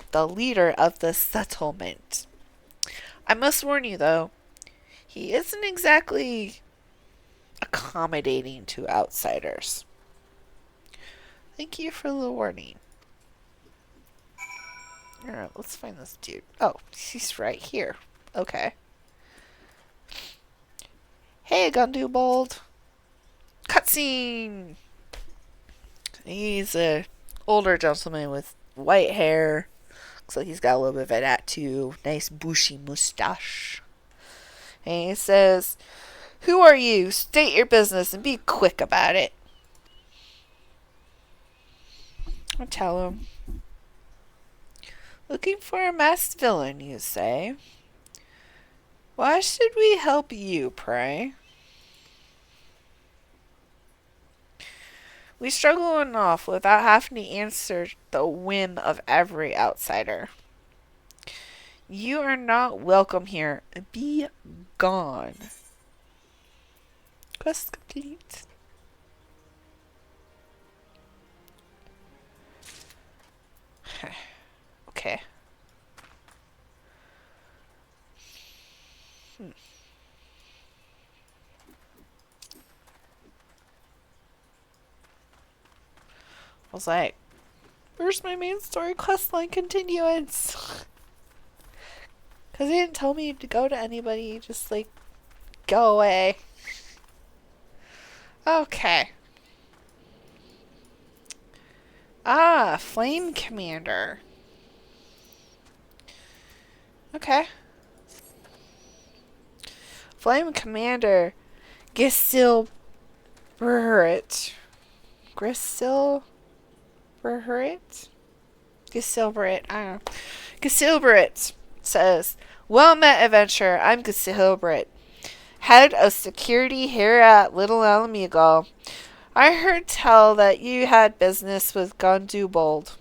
must warn you, though, he isn't exactly accommodating to outsiders. Thank you for the warning. Alright, let's find this dude. Oh, he's right here. Okay. Hey, Gundubold. Cutscene! He's a older gentleman with white hair. Looks like he's got a little bit of a tattoo. Nice bushy mustache. And he says, who are you? State your business and be quick about it. I'll tell him. Looking for a masked villain, you say? Why should we help you, pray? We struggle enough without having to answer the whim of every outsider. You are not welcome here. Be gone. Quest complete. Okay. I was like, where's my main story questline continuance? Because he didn't tell me to go to anybody. Just, like, go away. Okay. Ah, Flame Commander. Okay. Flame Commander Gisilbert. Gisilbert? Gisilbert. I don't know. Gisilbert says, well met, adventurer. I'm Gisilbert, head of security here at Little Ala Mhigo. I heard tell that you had business with Gundubold.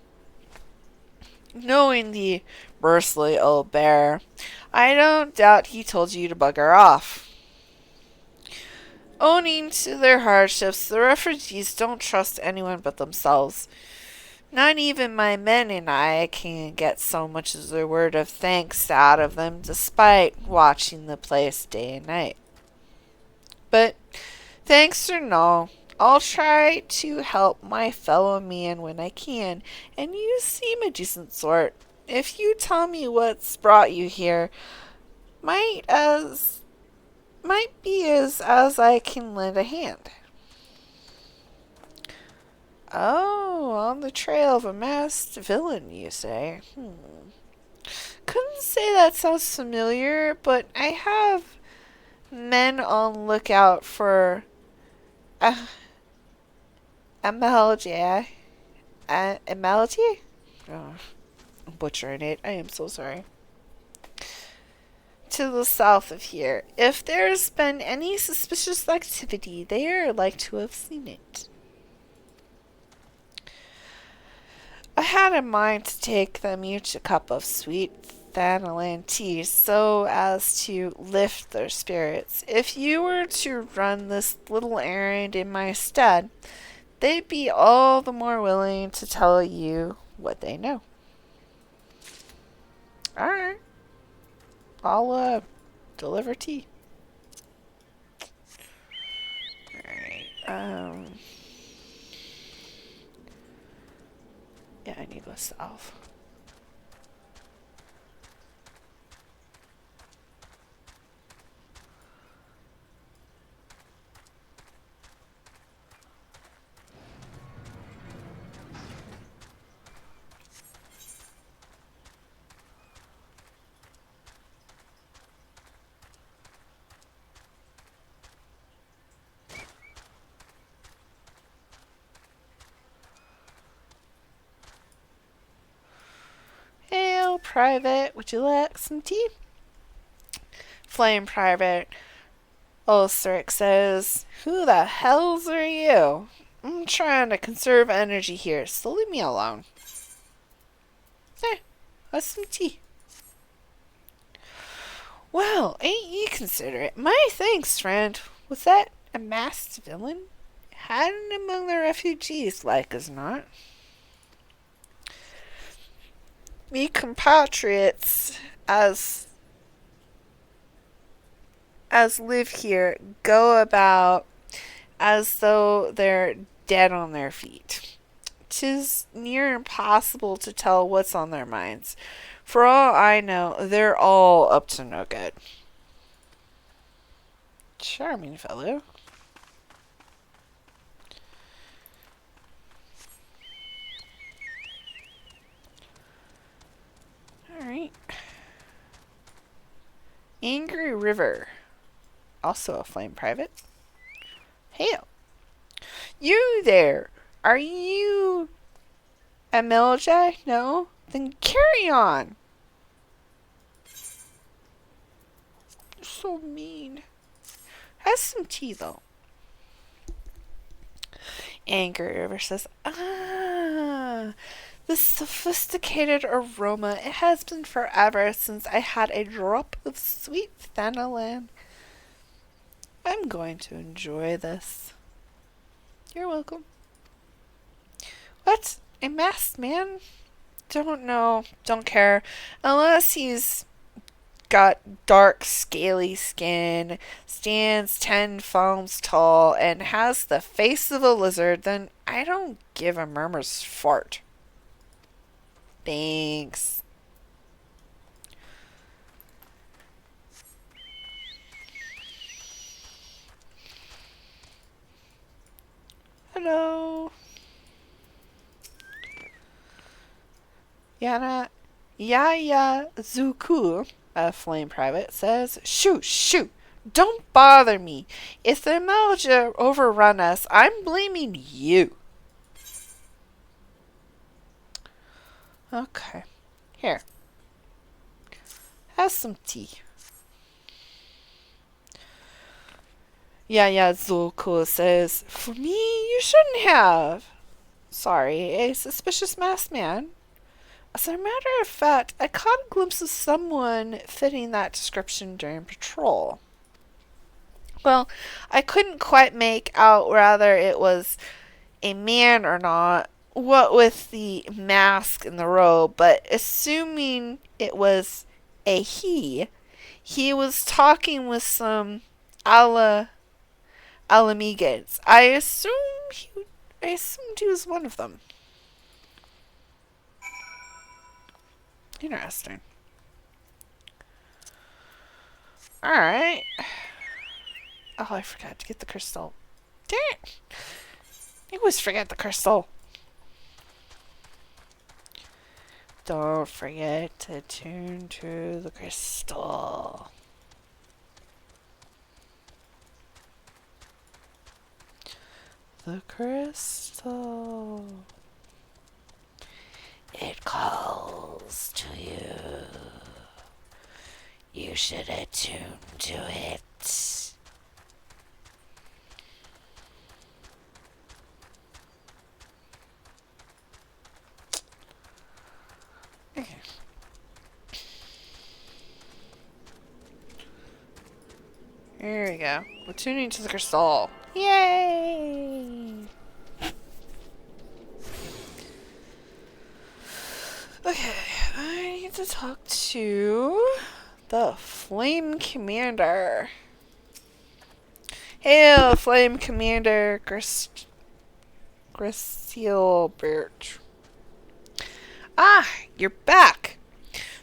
Knowing the bristly old bear, I don't doubt he told you to bugger off. Owing to their hardships, the refugees don't trust anyone but themselves. Not even my men and I can get so much as a word of thanks out of them, despite watching the place day and night. But thanks or no, I'll try to help my fellow man when I can, and you seem a decent sort. If you tell me what's brought you here, might be as I can lend a hand. Oh, on the trail of a masked villain, you say? Couldn't say that sounds familiar, but I have men on lookout for Amalji. Amalji? Oh, I'm butchering it. I am so sorry. To the south of here. If there's been any suspicious activity, they are like to have seen it. I had in mind to take them each a cup of sweet Thanalan tea so as to lift their spirits. If you were to run this little errand in my stead, they'd be all the more willing to tell you what they know. Alright. I'll deliver tea. Alright. Yeah, I need to go south. Private, would you like some tea? Flame Private Ulceric says, who the hells are you? I'm trying to conserve energy here, so leave me alone. There, have some tea. Well, ain't you considerate? My thanks, friend. Was that a masked villain? Hiding among the refugees, like as not. Me compatriots, as live here, go about as though they're dead on their feet. 'Tis near impossible to tell what's on their minds. For all I know, they're all up to no good. Charming fellow. Alright. Angry River. Also a flame private. Hail. You there. Are you a Melja? No? Then carry on. You're so mean. Have some tea, though. Angry River says, the sophisticated aroma. It has been forever since I had a drop of sweet vanillin. I'm going to enjoy this. You're welcome. What? A masked man? Don't know. Don't care. Unless he's got dark, scaly skin, stands 10 palms tall, and has the face of a lizard, then I don't give a murmur's fart. Thanks. Hello. Yaya Zuku, a flame private, says, Shoot! Don't bother me. If the Melja overrun us, I'm blaming you. Okay. Here. Have some tea. Yaya Zuku says, For me, you shouldn't have. Sorry, a suspicious masked man. As a matter of fact, I caught a glimpse of someone fitting that description during patrol. Well, I couldn't quite make out whether it was a man or not, what with the mask and the robe, but assuming it was a he was talking with some Ala Mhigos. I assumed he was one of them. Interesting. Alright. Oh, I forgot to get the crystal. Dang it! I always forget the crystal. Don't forget to tune to the crystal. The crystal. It calls to you. You should attune to it. Okay. Here we go. We're tuning to the crystal. Yay! Okay, I need to talk to the Flame Commander. Hail, Flame Commander Grisselbert. Ah, you're back.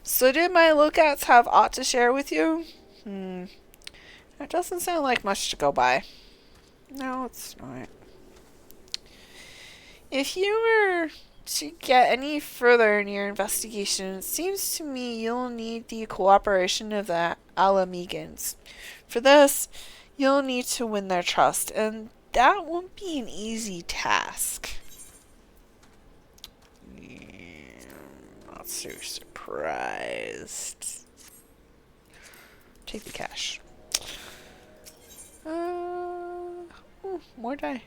So did my lookouts have aught to share with you? That doesn't sound like much to go by. No, it's not. If you were to get any further in your investigation, it seems to me you'll need the cooperation of the Ala Mhigos. For this, you'll need to win their trust, and that won't be an easy task. Not so surprised. surprised. Take the cash. More die.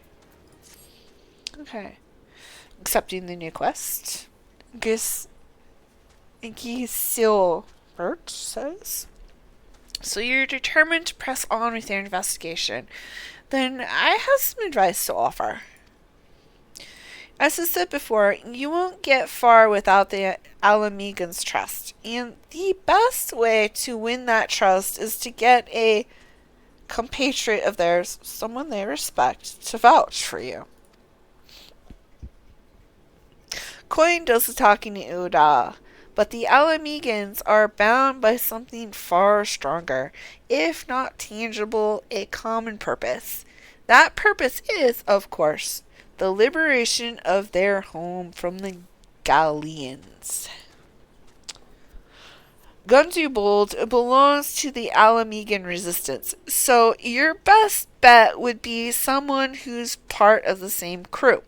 Okay. Accepting the new quest. Sylph says. So you're determined to press on with your investigation. Then I have some advice to offer. As I said before, you won't get far without the Ala Mhigo's trust. And the best way to win that trust is to get a compatriot of theirs, someone they respect, to vouch for you. Coin does the talking to Uda, but the Ala Mhigans are bound by something far stronger, if not tangible, a common purpose. That purpose is, of course, the liberation of their home from the Galleons. Gundu Bold belongs to the Ala Mhigan resistance, so your best bet would be someone who's part of the same crew.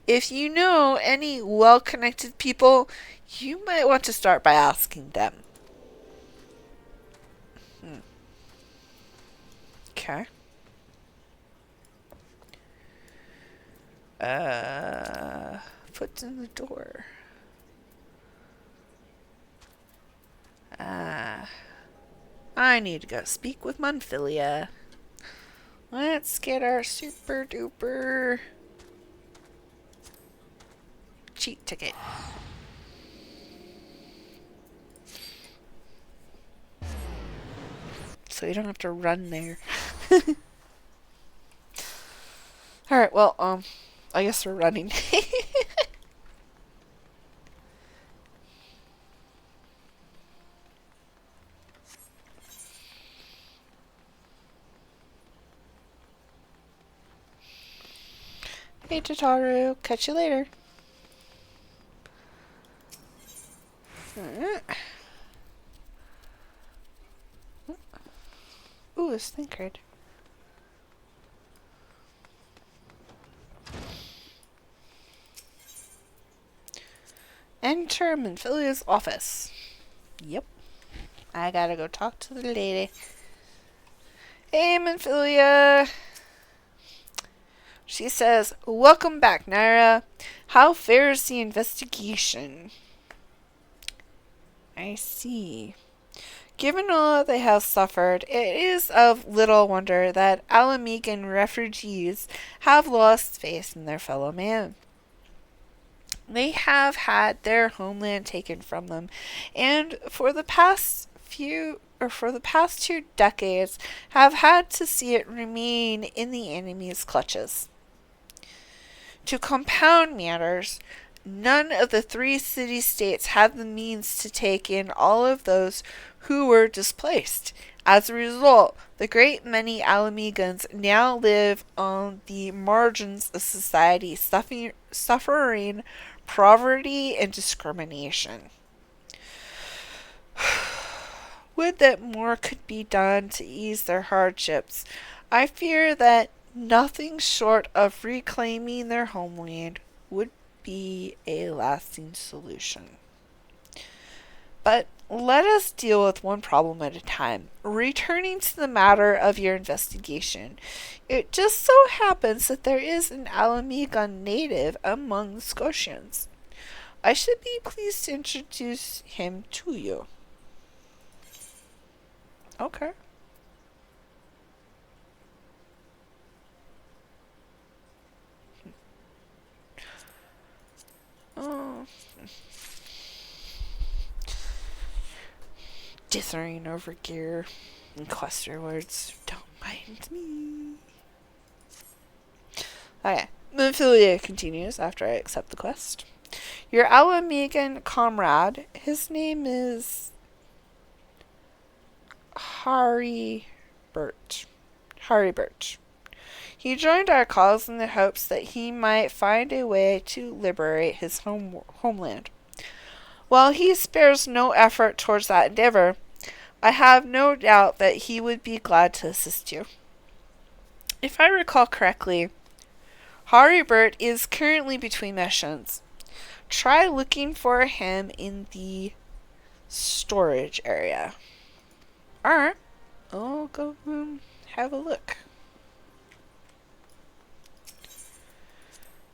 If you know any well-connected people, you might want to start by asking them. Okay. Foot in the door. I need to go speak with Monfilia. Let's get our super duper cheat ticket. So you don't have to run there. Alright, well, I guess we're running. Hey, Tataru. Catch you later. Ooh, a snake card. Enter Monfilia's office. Yep. I gotta go talk to the lady. Hey, Monfilia. She says, welcome back, Nyra. How fares the investigation? I see. Given all they have suffered, it is of little wonder that Ala Mhigan refugees have lost faith in their fellow man. They have had their homeland taken from them, and for the past 2 decades have had to see it remain in the enemy's clutches. To compound matters, none of the 3 city-states have the means to take in all of those who were displaced. As a result, the great many Ala Mhigans now live on the margins of society, suffering poverty and discrimination. Would that more could be done to ease their hardships. I fear that nothing short of reclaiming their homeland would be a lasting solution. But let us deal with one problem at a time. Returning to the matter of your investigation, it just so happens that there is an Ala Mhigan native among the Scotians. I should be pleased to introduce him to you. Okay. Oh. Dithering over gear and quest rewards. Don't mind me. Okay. Monfilia continues after I accept the quest. Your Ala Mhigan comrade, his name is Harry Birch. He joined our cause in the hopes that he might find a way to liberate his homeland. While he spares no effort towards that endeavor, I have no doubt that he would be glad to assist you. If I recall correctly, Haribert is currently between missions. Try looking for him in the storage area. Alright, I'll go have a look.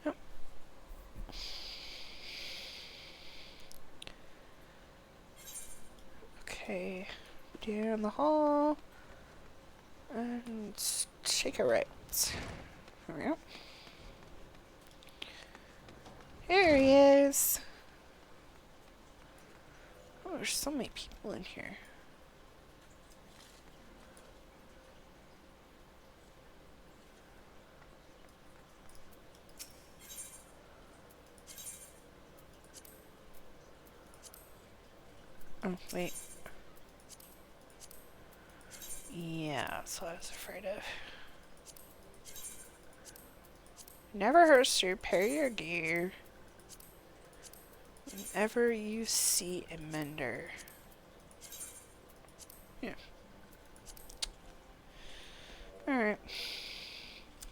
Oh. Okay, down the hall. And take a right. There we go. Here he is. Oh, there's so many people in here. Oh, wait. Yeah, that's what I was afraid of. Never hurts to repair your gear. Whenever you see a mender. Yeah. Alright.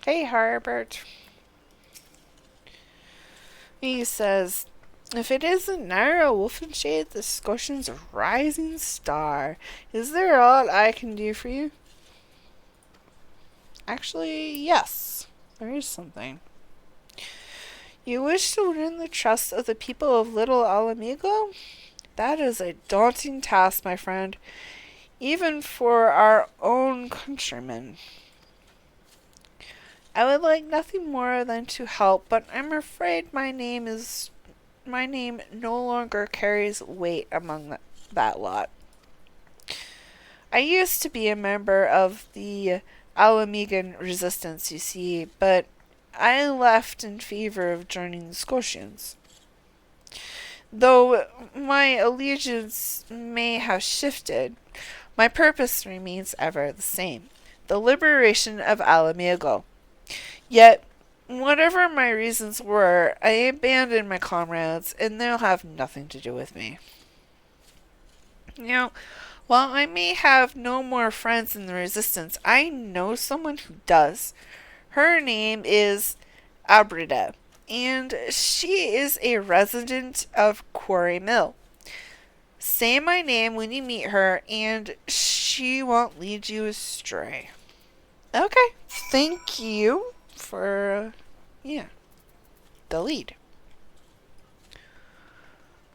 Hey, Harbert. He says, if it isn't Nyra Wulfenshade, the Scotian's rising star, is there aught I can do for you? Actually, yes. There is something. You wish to win the trust of the people of Little Ala Mhigo? That is a daunting task, my friend, even for our own countrymen. I would like nothing more than to help, but I'm afraid my name no longer carries weight among that lot. I used to be a member of the Ala Mhigan resistance, you see, but I left in favor of joining the Scotians. Though my allegiance may have shifted, my purpose remains ever the same, the liberation of Ala Mhigo. Yet, whatever my reasons were, I abandoned my comrades, and they'll have nothing to do with me. Now, while I may have no more friends in the resistance, I know someone who does. Her name is Abrida, and she is a resident of Quarry Mill. Say my name when you meet her, and she won't lead you astray. Okay, thank you for, the lead.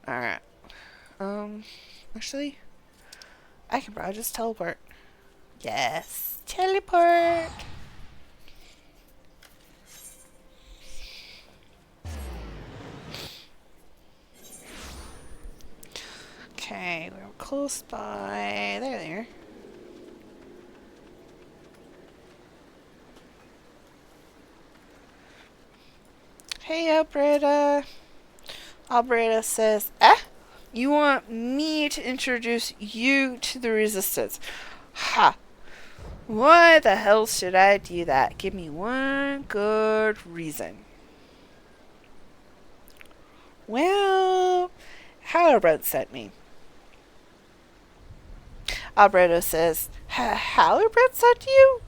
Alright. Actually, I can probably just teleport. Yes, teleport! Okay, we're close by. There they are. Hey, Albreda. Albreda says, you want me to introduce you to the resistance? Ha! Why the hell should I do that? Give me one good reason. Well, Halbrand sent me. Albreda says, Halbrand sent you?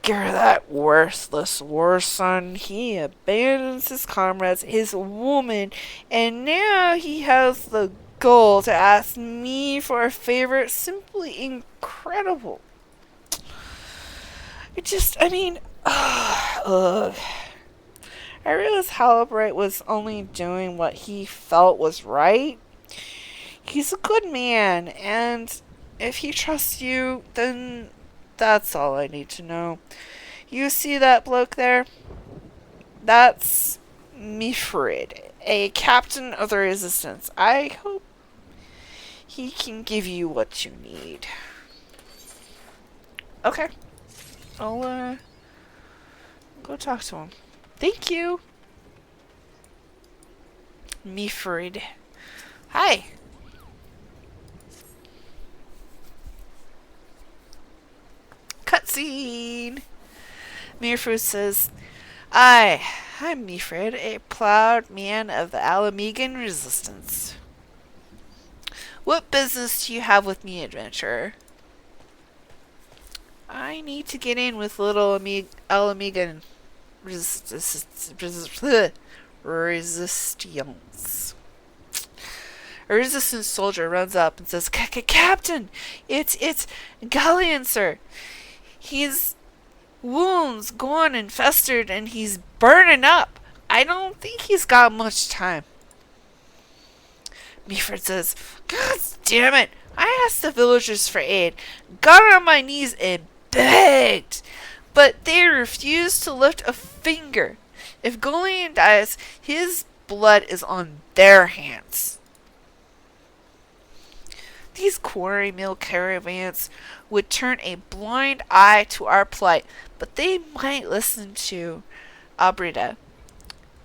Gar that worthless war son. He abandons his comrades, his woman, and now he has the gall to ask me for a favor. Simply incredible. Ugh. I realized Halbright was only doing what he felt was right. He's a good man, and if he trusts you, then that's all I need to know. You see that bloke there? That's Mifrid, a captain of the resistance. I hope he can give you what you need. Okay. I'll, go talk to him. Thank you. Mifrid. Hi. Cutscene. Mifrid says, I'm Mifrid, a proud man of the Ala Mhigan resistance. What business do you have with me, adventurer? I need to get in with Little Ala Mhigan resistance. A resistance soldier runs up and says, Captain, it's Galleon, sir. His wounds gone and festered and he's burning up. I don't think he's got much time. Wilred says, God damn it. I asked the villagers for aid, got on my knees and begged, but they refused to lift a finger. If Galleon dies, his blood is on their hands. These quarry mill caravans would turn a blind eye to our plight, but they might listen to Abrida.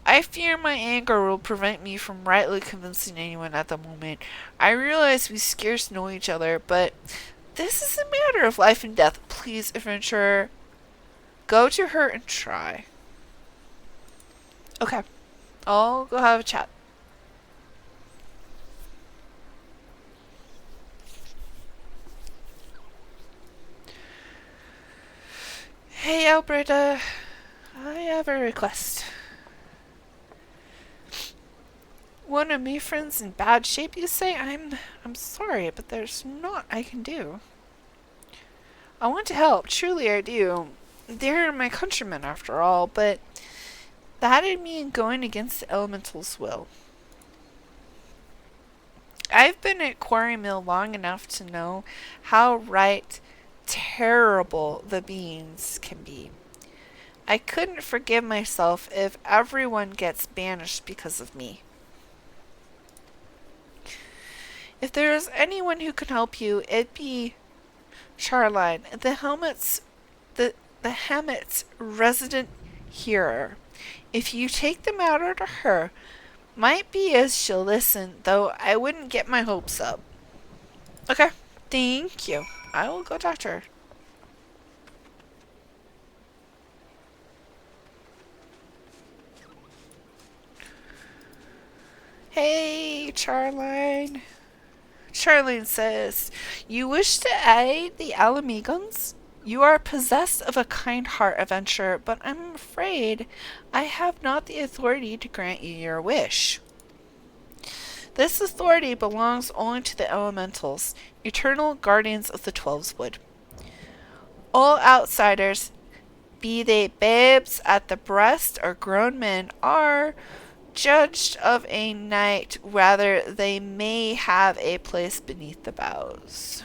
I fear my anger will prevent me from rightly convincing anyone at the moment. I realize we scarce know each other, but this is a matter of life and death. Please, adventurer, go to her and try. Okay, I'll go have a chat. Hey, Alberta, I have a request. One of my friends in bad shape, you say? I'm sorry, but there's naught I can do. I want to help, truly I do. They're my countrymen after all, but that'd mean going against the elemental's will. I've been at Quarry Mill long enough to know how terrible the beings can be. I couldn't forgive myself if everyone gets banished because of me. If there is anyone who can help you, it'd be Charline, the Hammet's resident hearer. If you take the matter to her, might be as she'll listen, though I wouldn't get my hopes up. Okay, thank you. I will go talk to her. Hey, Charline. Charline says, you wish to aid the Ala Mhigos? You are possessed of a kind heart, adventurer, but I'm afraid I have not the authority to grant you your wish. This authority belongs only to the elementals, eternal guardians of the 12's Wood. All outsiders, be they babes at the breast or grown men, are judged of a night, rather they may have a place beneath the boughs.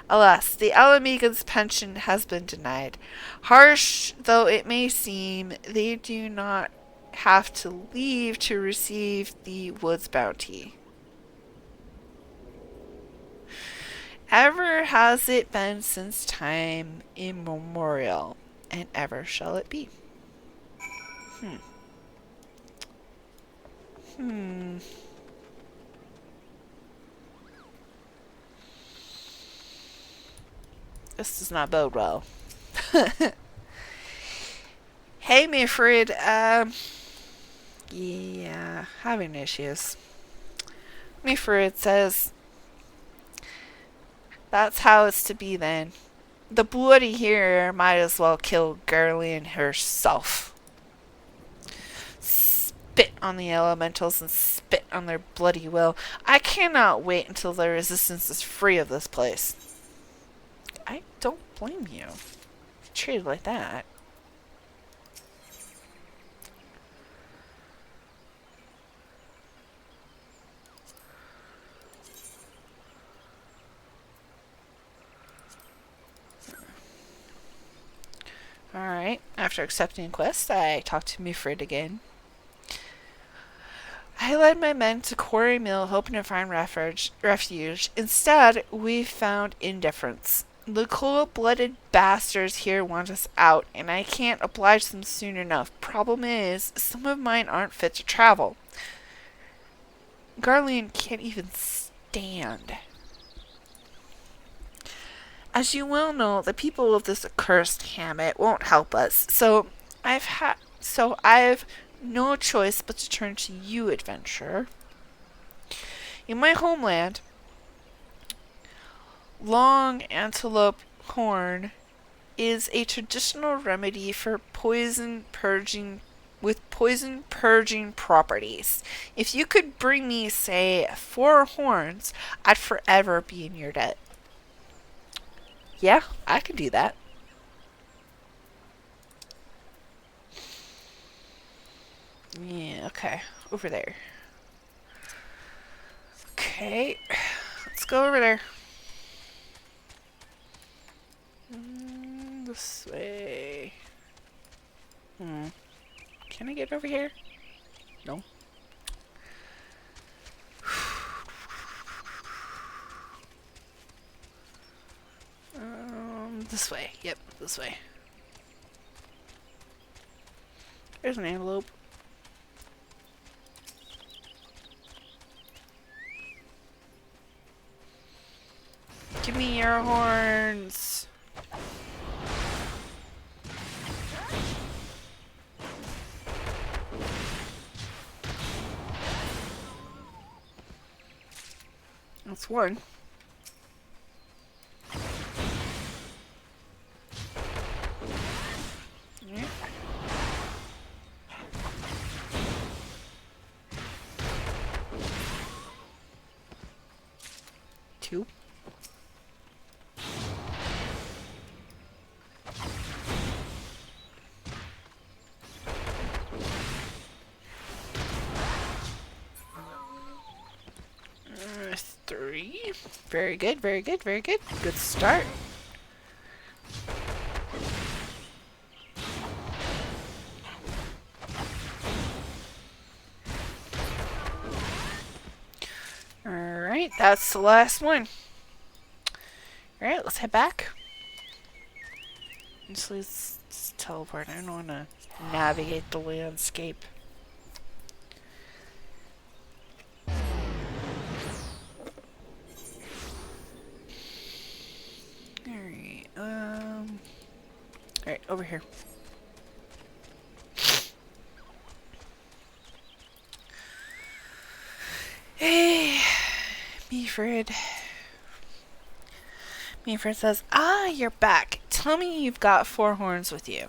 Alas, the Ala Mhigo's pension has been denied. Harsh though it may seem, they do not have to leave to receive the wood's bounty. Ever has it been since time immemorial, and ever shall it be. This does not bode well. Hey, Wilred. Yeah, having issues. Wilred says, that's how it's to be then. The bloody here might as well kill Galleon herself. Spit on the elementals and spit on their bloody will. I cannot wait until the resistance is free of this place. I don't blame you. Treated like that. Alright, after accepting a quest, I talked to Wilred again. I led my men to Quarry Mill hoping to find refuge. Instead, we found indifference. The cold-blooded bastards here want us out, and I can't oblige them soon enough. Problem is, some of mine aren't fit to travel. Galleon can't even stand. As you well know, the people of this accursed hamlet won't help us, so I've no choice but to turn to you, adventurer. In my homeland, long antelope horn is a traditional remedy for poison purging with poison purging properties. If you could bring me, say, 4 horns, I'd forever be in your debt. Yeah, I can do that. Yeah, okay. Over there. Okay. Let's go over there. This way. Can I get over here? No. This way. Yep, this way. There's an antelope. Give me your horns. That's one. Yeah. 2. Three. Very good, very good, very good. Good start. Alright, that's the last one. Alright, let's head back. Let's teleport. I don't want to navigate the landscape. Alright, over here. Hey, Wilred. Wilred says, you're back. Tell me you've got 4 horns with you.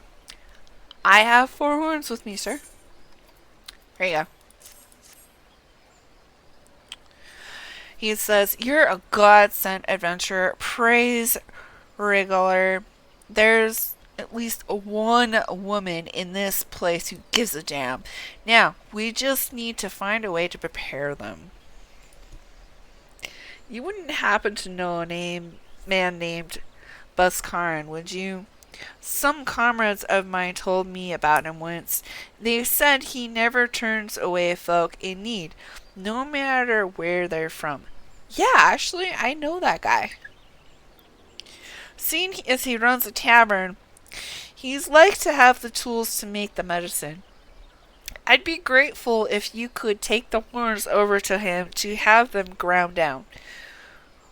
I have 4 horns with me, sir. There you go. He says, you're a God-sent adventurer. Praise Regular. There's at least one woman in this place who gives a damn. Now, we just need to find a way to prepare them. You wouldn't happen to know a man named Buskaran, would you? Some comrades of mine told me about him once. They said he never turns away folk in need, no matter where they're from. Yeah, actually, I know that guy. Seeing as he runs a tavern, he's like to have the tools to make the medicine. I'd be grateful if you could take the horns over to him to have them ground down.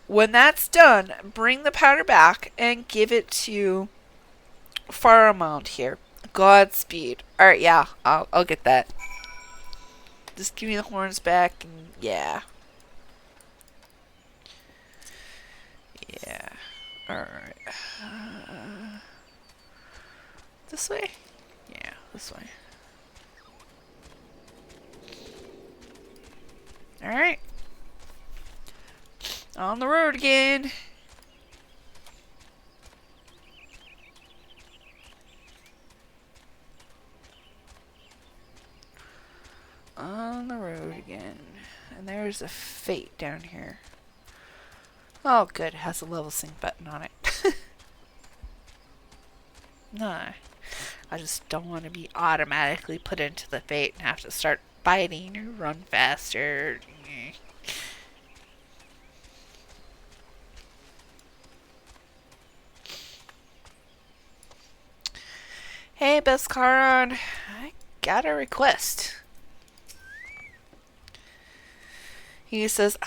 When that's done, bring the powder back and give it to Faramount here. Godspeed. Alright, yeah, I'll get that. Just give me the horns back and yeah. Yeah. Alright. This way? Yeah, this way. Alright. On the road again. On the road again. And there's a fate down here. Oh good, it has a level sync button on it. No. I just don't want to be automatically put into the fate and have to start biting or run faster. Hey, Buskaran, I got a request. He says,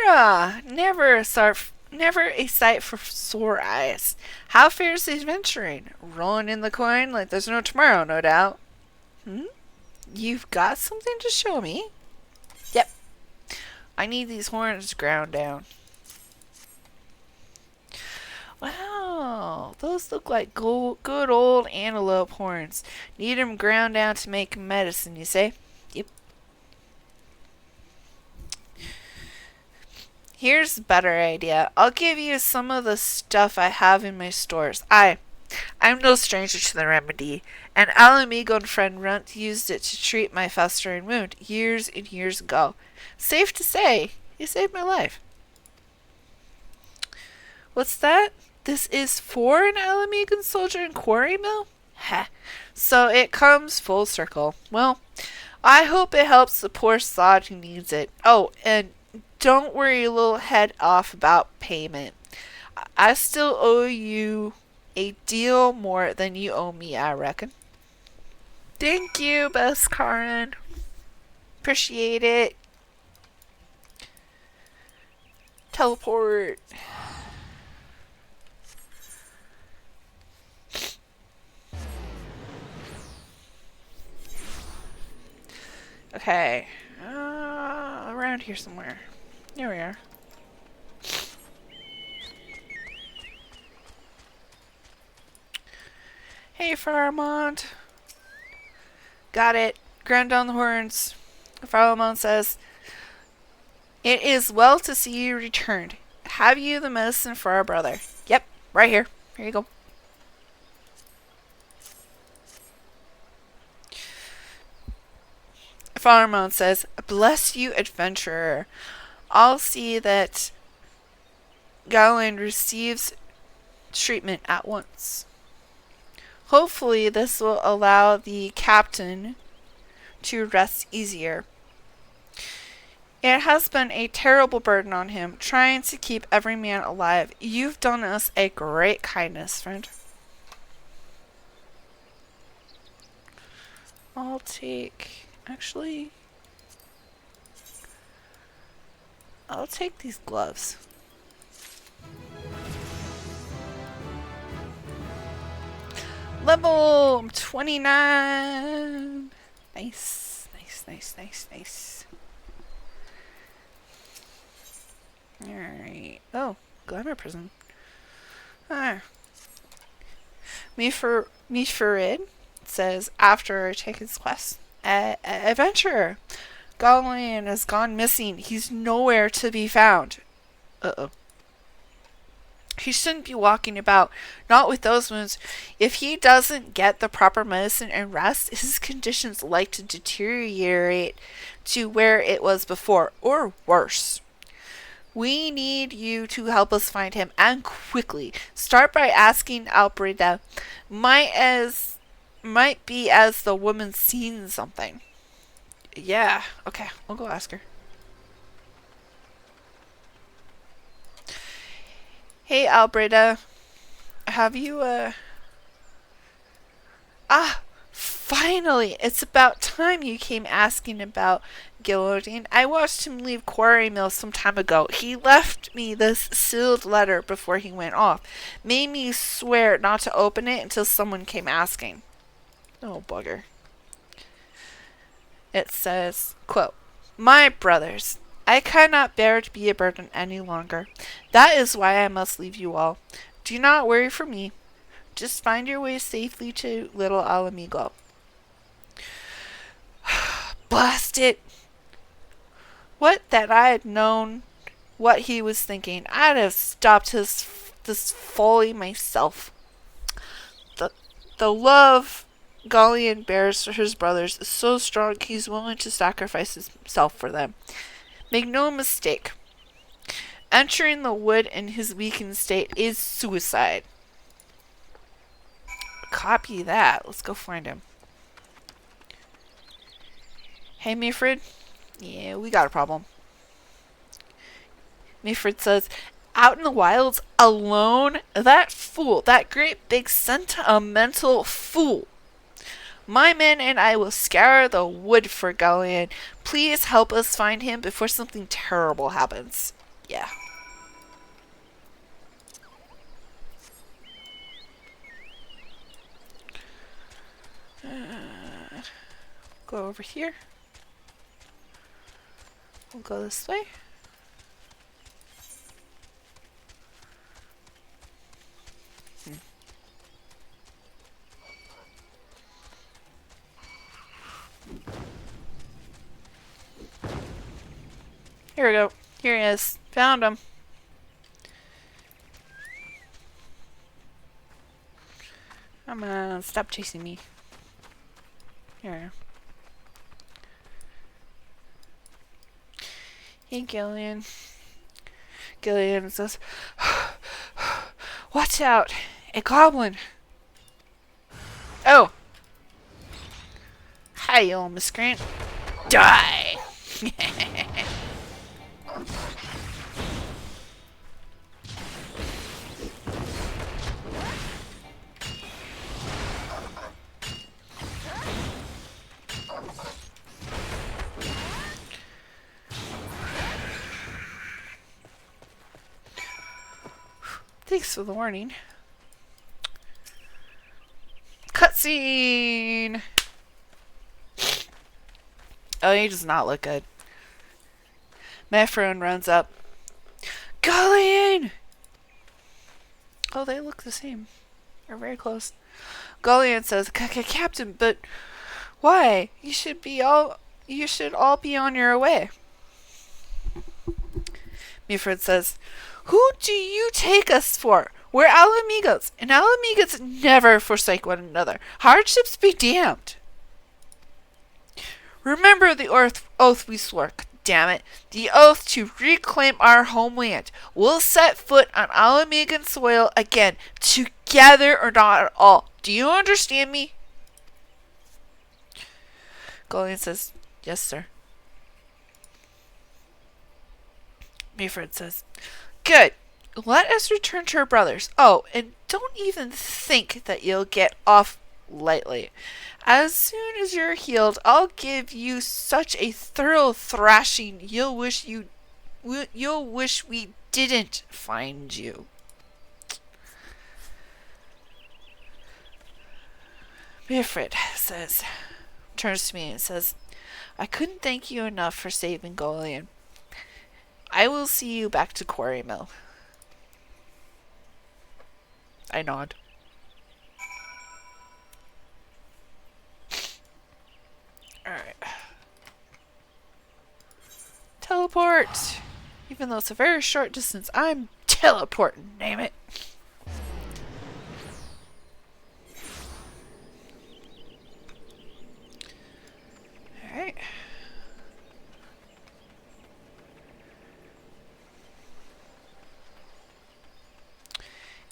Nyra! Never a sight for sore eyes. How fares the adventuring? Rolling in the coin like there's no tomorrow, no doubt. You've got something to show me? Yep. I need these horns ground down. Wow. Oh, those look like good old antelope horns. Need 'em ground down to make medicine, you say? Yep. Here's a better idea. I'll give you some of the stuff I have in my stores. I'm no stranger to the remedy. An Ala Mhigo friend once used it to treat my festering wound years and years ago. Safe to say, he saved my life. What's that? This is for an Ala Mhigo soldier in Quarry Mill? Heh. So it comes full circle. Well, I hope it helps the poor sod who needs it. Oh, and don't worry your little head off about payment. I still owe you a deal more than you owe me, I reckon. Thank you, Bess Karen. Appreciate it. Teleport. Okay. Around here somewhere. Here we are. Hey, Faramond. Got it. Ground down the horns. Faramond says, "It is well to see you returned. Have you the medicine for our brother?" Yep, right here. Here you go. Faramond says, "Bless you, adventurer. I'll see that Gawain receives treatment at once. Hopefully this will allow the captain to rest easier. It has been a terrible burden on him, trying to keep every man alive. You've done us a great kindness, friend." I'll take... Actually... I'll take these gloves. Level 29! Nice, nice, nice, nice, nice. Alright. Oh, Glamour Prison. Ah. Wilred says, after taking his quest, "Adventurer, Gawain has gone missing. He's nowhere to be found." Uh-oh. "He shouldn't be walking about, not with those wounds. If he doesn't get the proper medicine and rest, his condition's like to deteriorate to where it was before, or worse. We need you to help us find him, and quickly. Start by asking Albreda. Might be as the woman's seen something." Yeah, okay, I'll go ask her. "Hey, Albreda. Have you, finally! It's about time you came asking about Gilodine. I watched him leave Quarry Mill some time ago. He left me this sealed letter before he went off. Made me swear not to open it until someone came asking." Oh, bugger. It says, quote, "My brothers, I cannot bear to be a burden any longer. That is why I must leave you all. Do not worry for me. Just find your way safely to Little Ala Mhigo." Blast it! What that I had known what he was thinking, I'd have stopped this folly myself. The love Gawain bears for his brothers is so strong he's willing to sacrifice himself for them. Make no mistake, entering the wood in his weakened state is suicide. Copy that. Let's go find him. Hey, Wilred. Yeah, we got a problem. Wilred says, "Out in the wilds, alone? That fool, that great big sentimental fool. My men and I will scour the wood for Gawain. Please help us find him before something terrible happens." Yeah. Go over here. We'll go this way. Here we go. Here he is. Found him. Come on, stop chasing me. Here. Hey, Gillian. Gillian says, watch out! A goblin! Oh! Hi, you old miscreant. Die! Thanks for the warning. Cutscene! Oh, he does not look good. Mifrin runs up. Gullion! Oh, they look the same. They're very close. Gullion says, Captain, but why? You should all be on your way. Mifrin says, who do you take us for? We're Ala Mhigos, and Ala Mhigos never forsake one another. Hardships be damned. Remember the oath we swore, damn it. The oath to reclaim our homeland. We'll set foot on Ala Mhigan soil again, together or not at all. Do you understand me? Gullion says, yes, sir. Mifrin says, good. Let us return to our brothers. Oh, and don't even think that you'll get off lightly. As soon as you're healed, I'll give you such a thorough thrashing you'll wish we didn't find you. Wilred turns to me and says, I couldn't thank you enough for saving Gullion. I will see you back to Quarry Mill. I nod. Alright. Teleport! Even though it's a very short distance, I'm teleporting, name it. Alright.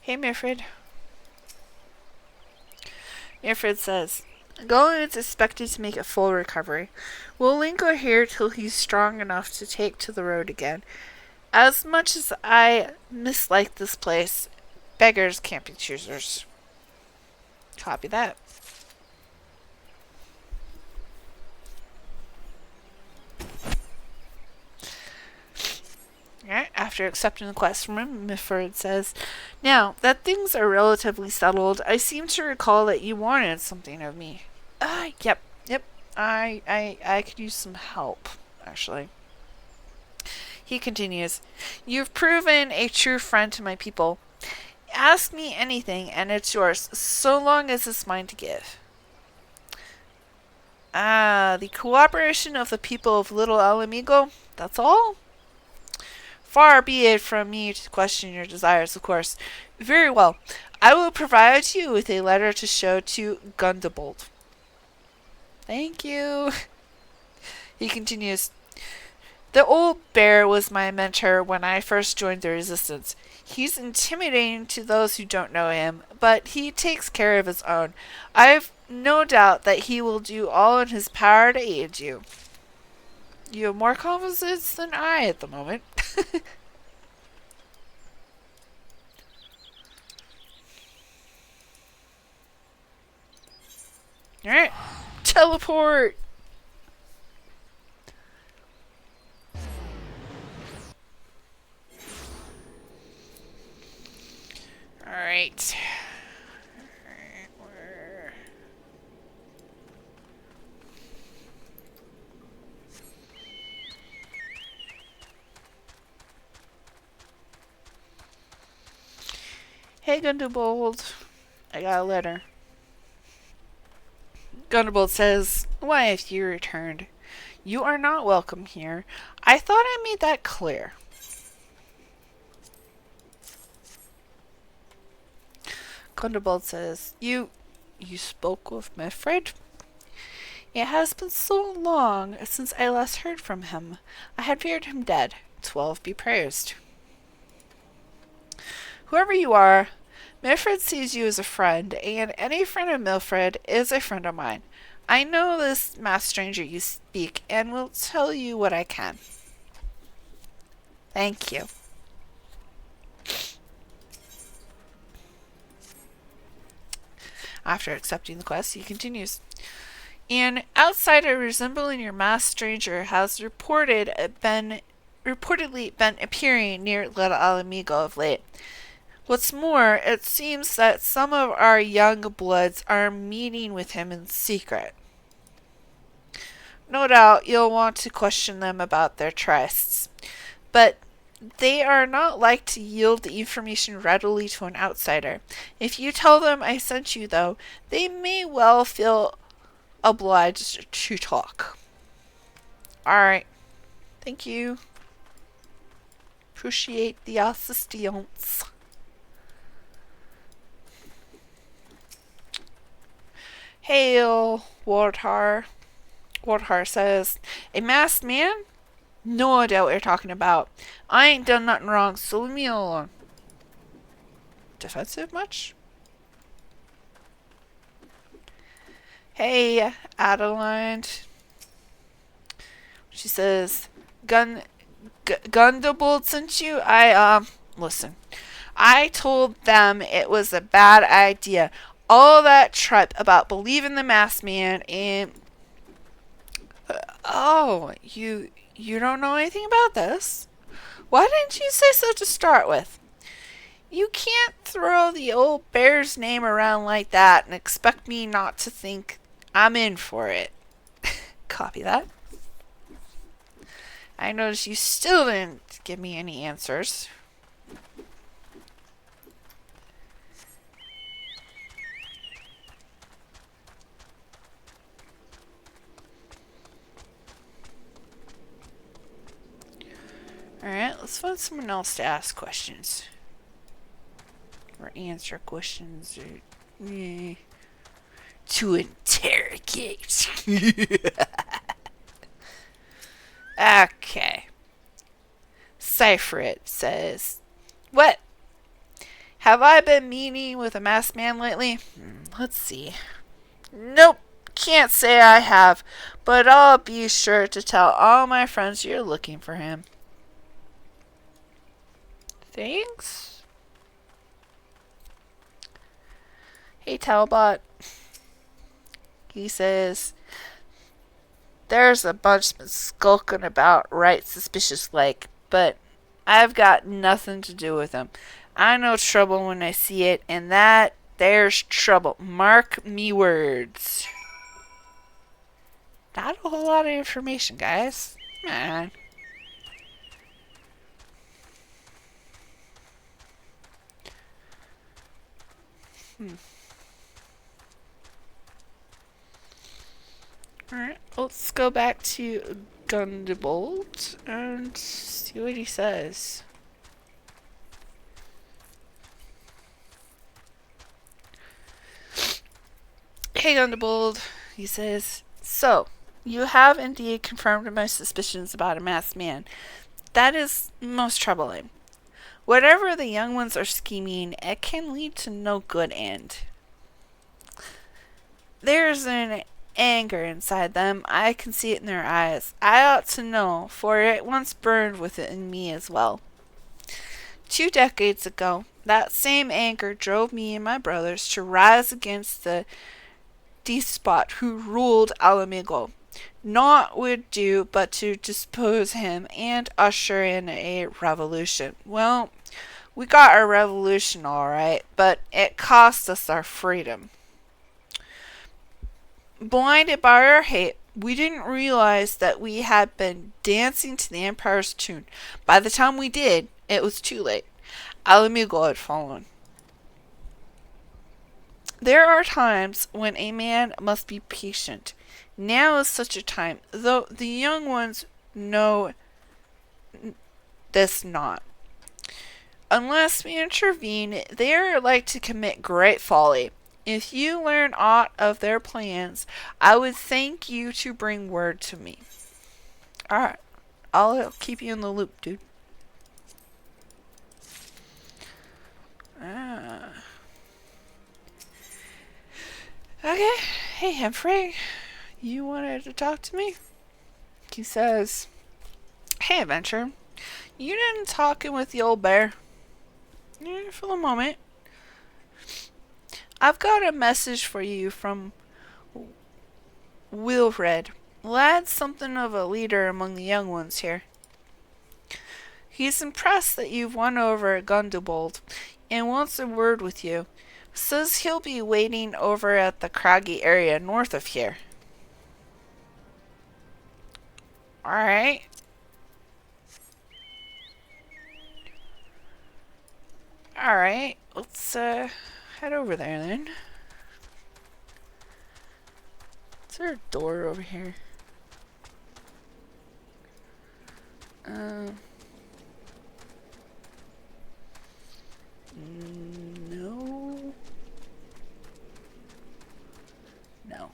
Hey, Wilred. Wilred says, Gullion is expected to make a full recovery. We'll linger here till he's strong enough to take to the road again. As much as I mislike this place, beggars can't be choosers. Copy that. Alright, after accepting the quest from him, Wilred says, now, that things are relatively settled, I seem to recall that you wanted something of me. Yep. I could use some help, actually. He continues, you've proven a true friend to my people. Ask me anything, and it's yours, so long as it's mine to give. The cooperation of the people of Little Ala Mhigo, that's all? Far be it from me to question your desires, of course. Very well. I will provide you with a letter to show to Gundebold. Thank you. He continues, the old bear was my mentor when I first joined the resistance. He's intimidating to those who don't know him, but he takes care of his own. I've no doubt that he will do all in his power to aid you. You have more confidence than I at the moment. Alright. Teleport! Alright. Hey, Gundebold. I got a letter. Gundebold says, why have you returned? You are not welcome here. I thought I made that clear. Gundobald says, You spoke with Wilred? It has been so long since I last heard from him. I had feared him dead. 12 be praised. Whoever you are, Wilred sees you as a friend, and any friend of Wilred is a friend of mine. I know this masked stranger you speak, and will tell you what I can. Thank you. After accepting the quest, he continues. An outsider resembling your masked stranger has reportedly been appearing near Little Ala Mhigo of late. What's more, it seems that some of our young bloods are meeting with him in secret. No doubt you'll want to question them about their trysts, but they are not like to yield the information readily to an outsider. If you tell them I sent you, though, they may well feel obliged to talk. Alright. Thank you. Appreciate the assistance. Hail, Wardhar. Wardhar says, A masked man? No idea what you're talking about. I ain't done nothing wrong, so leave me alone. Defensive much? Hey, Adeline. She says, Gundobald sent you? Listen. I told them it was a bad idea. All that tripe about believing the masked man and... you don't know anything about this? Why didn't you say so to start with? You can't throw the old bear's name around like that and expect me not to think I'm in for it. Copy that. I notice you still didn't give me any answers. Alright, let's find someone else to ask questions. Or answer questions. Or, to interrogate. Okay. Cypher says, What? Have I been meeting with a masked man lately? Let's see. Nope. Can't say I have. But I'll be sure to tell all my friends you're looking for him. Thanks. Hey, Talbot. He says, There's a bunch been skulking about right suspicious like, but I've got nothing to do with them. I know trouble when I see it, and that there's trouble. Mark me words. Not a whole lot of information, guys. Man. Alright, let's go back to Gundobald and see what he says. Hey, Gundobald, he says, So, you have indeed confirmed my suspicions about a masked man. That is most troubling. Whatever the young ones are scheming, it can lead to no good end. There's an anger inside them. I can see it in their eyes. I ought to know, for it once burned within me as well. 2 decades ago, that same anger drove me and my brothers to rise against the despot who ruled Ala Mhigo. Naught would do but to depose him and usher in a revolution. Well, we got our revolution all right, but it cost us our freedom. Blinded by our hate, we didn't realize that we had been dancing to the Empire's tune. By the time we did, it was too late. Ala Mhigo had fallen. There are times when a man must be patient Now is such a time, though the young ones know this not. Unless we intervene, they are like to commit great folly. If you learn aught of their plans, I would thank you to bring word to me. Alright, I'll keep you in the loop, dude. Okay, hey Humphrey, you wanted to talk to me? He says, hey Adventure, you didn't talking with the old bear? Yeah, for the moment. I've got a message for you from Wilred. Lad's something of a leader among the young ones here. He's impressed that you've won over Gundobald and wants a word with you. Says he'll be waiting over at the craggy area north of here. Alright. Alright, let's head over there then. Is there a door over here? No. No.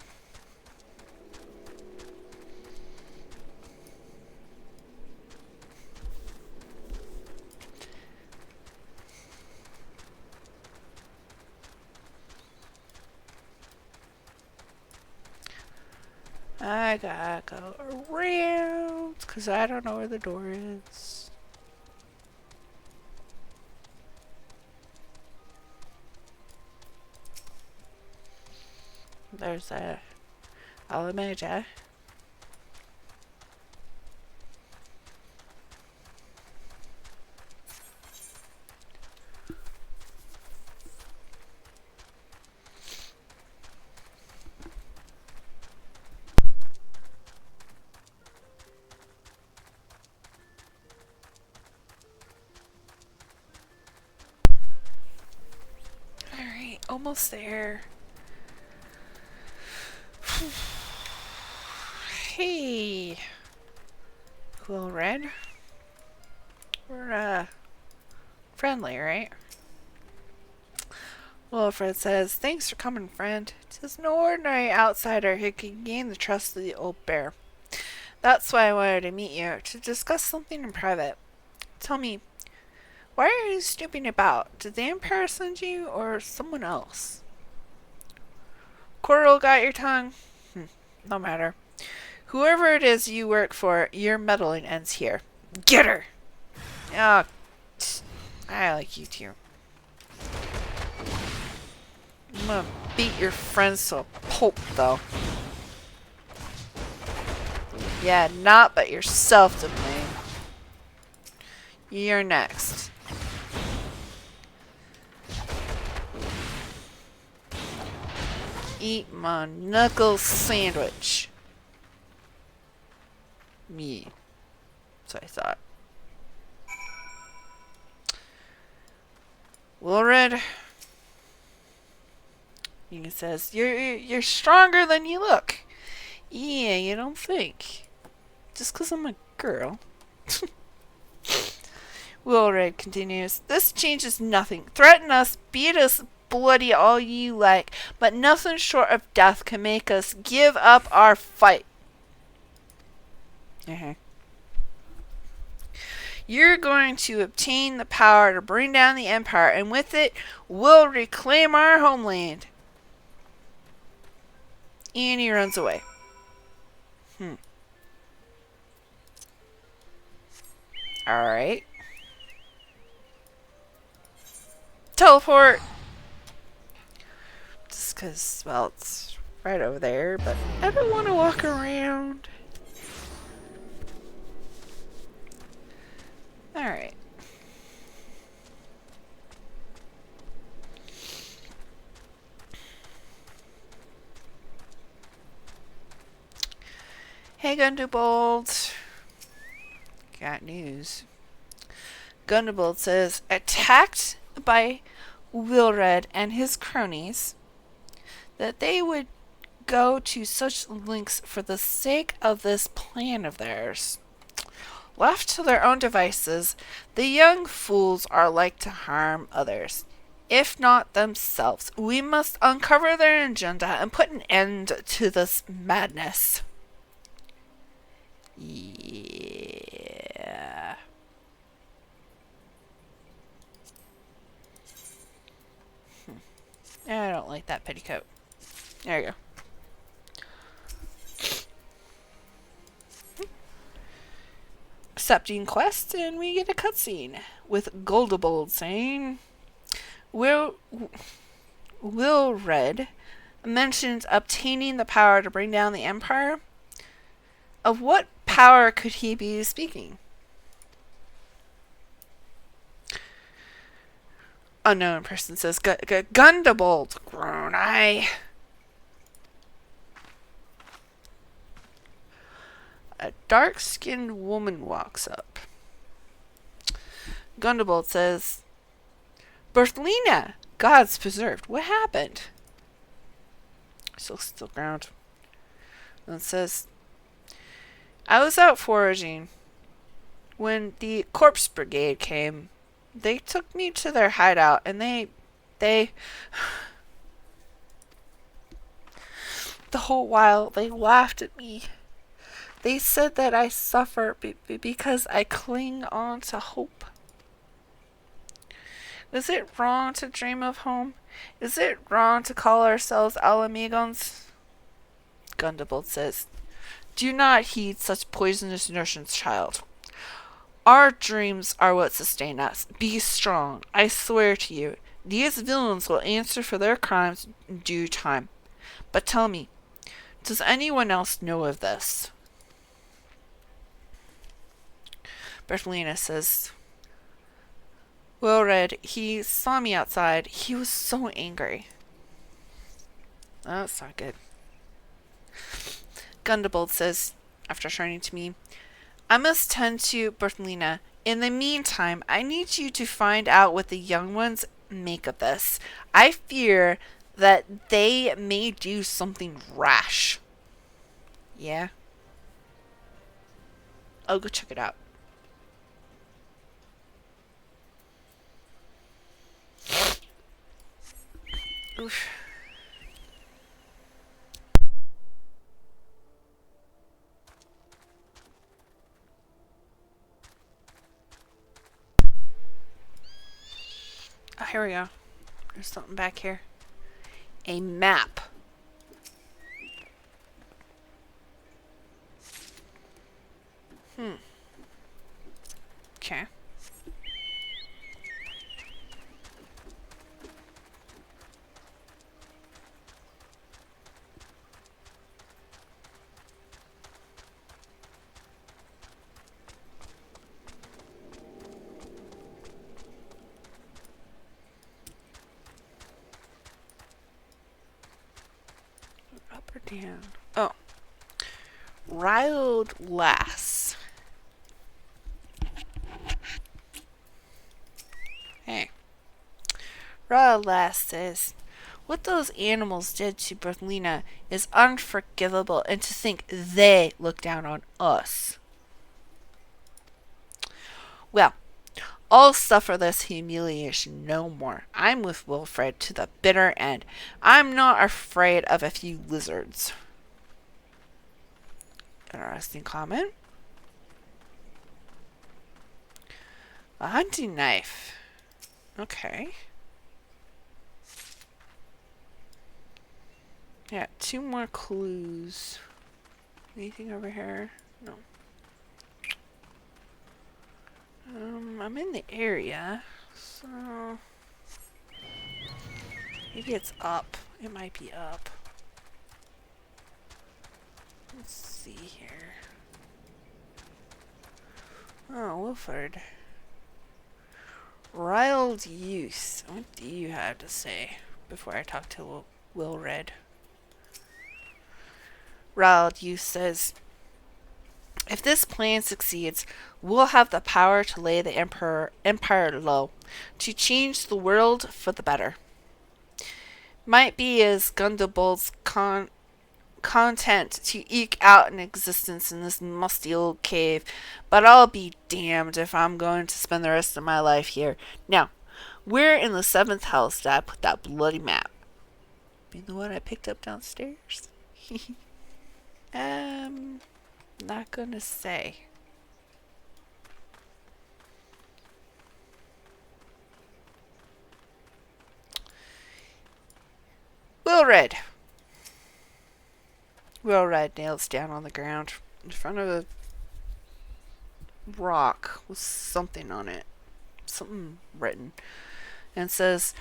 I gotta go around because I don't know where the door is. There's a Ala Mhigo. Alright, almost there. Hey, Wilred. We're friendly, right? Wilfred says, thanks for coming, friend. 'Tis no ordinary outsider who can gain the trust of the old bear. That's why I wanted to meet you, to discuss something in private. Tell me, why are you snooping about? Did the Emperor send you, or someone else? Coral got your tongue? No matter. Whoever it is you work for, your meddling ends here. Get her! Oh, I like you too. I'm gonna beat your friends to a pulp, though. Yeah, not but yourself to blame. You're next. Eat my knuckle sandwich. Me. So I thought. Wilred. He says, you're stronger than you look. Yeah, you don't think. Just 'cause I'm a girl. Wilred continues, this changes nothing. Threaten us, beat us bloody all you like, but nothing short of death can make us give up our fight. You're going to obtain the power to bring down the Empire, and with it, we'll reclaim our homeland. And he runs away. Alright. Teleport! Just because, well, it's right over there, but I don't want to walk around. Alright. Hey, Gundobald. Got news. Gundobald says, attacked by Wilred and his cronies, that they would go to such lengths for the sake of this plan of theirs? Left to their own devices, the young fools are like to harm others, if not themselves. We must uncover their agenda and put an end to this madness. Yeah. I don't like that petticoat. There you go. Accepting quest, and we get a cutscene with Goldabold saying, Wilred mentions obtaining the power to bring down the Empire. Of what power could he be speaking? Unknown person says, Gundabold, groan I. A dark-skinned woman walks up. Gundabold says, Berthelina, God's preserved. What happened? Still ground. And it says, I was out foraging. When the corpse brigade came, they took me to their hideout, and they the whole while they laughed at me. They said that I suffer because I cling on to hope. Is it wrong to dream of home? Is it wrong to call ourselves Ala Mhigons? Gundabold says, do not heed such poisonous notions, child. Our dreams are what sustain us. Be strong. I swear to you, these villains will answer for their crimes in due time. But tell me, does anyone else know of this? Berthelina says, Wilred, he saw me outside. He was so angry. Oh, that's not good. Gundabold says, after turning to me, I must tend to Berthelina. In the meantime, I need you to find out what the young ones make of this. I fear that they may do something rash. Yeah? I'll go check it out. Oof. Oh, here we go. There's something back here. A map. Okay. Up or down? Oh. Riled Lass. Hey. Riled Lass says, what those animals did to Berthelina is unforgivable, and to think they look down on us. Well, I'll suffer this humiliation no more. I'm with Wilfred to the bitter end. I'm not afraid of a few lizards. Interesting comment. A hunting knife. Okay. Yeah, 2 more clues. Anything over here? No. I'm in the area, so maybe it's up. It might be up. Let's see here. Oh, Wilfred. Riled Youth. What do you have to say before I talk to Wilred? Riled Youth says, if this plan succeeds, we'll have the power to lay the empire low, to change the world for the better. Might be as Gundabold's content to eke out an existence in this musty old cave, but I'll be damned if I'm going to spend the rest of my life here. Now, where in the seventh house did I put that bloody map? Being the one I picked up downstairs? Not gonna say. Wilred. Wilred nails down on the ground in front of a rock with something on it. Something written. And says,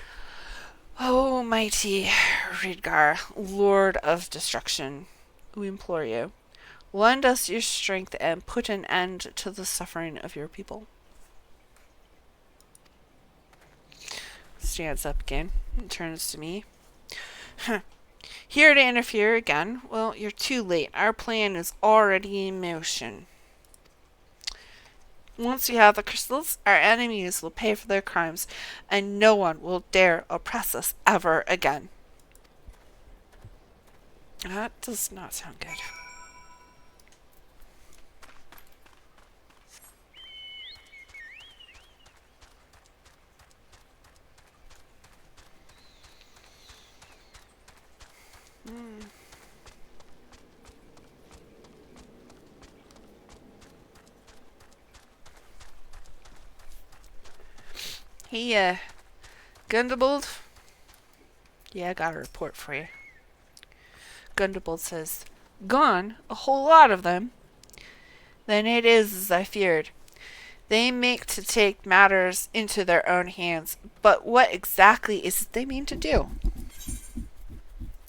"O mighty Ridgar, Lord of Destruction, we implore you, lend us your strength and put an end to the suffering of your people." Stands up again and turns to me. "Here to interfere again? Well, you're too late. Our plan is already in motion. Once we have the crystals, our enemies will pay for their crimes, and no one will dare oppress us ever again." That does not sound good. Hey, Gundebold? Yeah, I got a report for you. Gundebold says, "Gone? A whole lot of them? Then it is as I feared. They make to take matters into their own hands, but what exactly is it they mean to do?"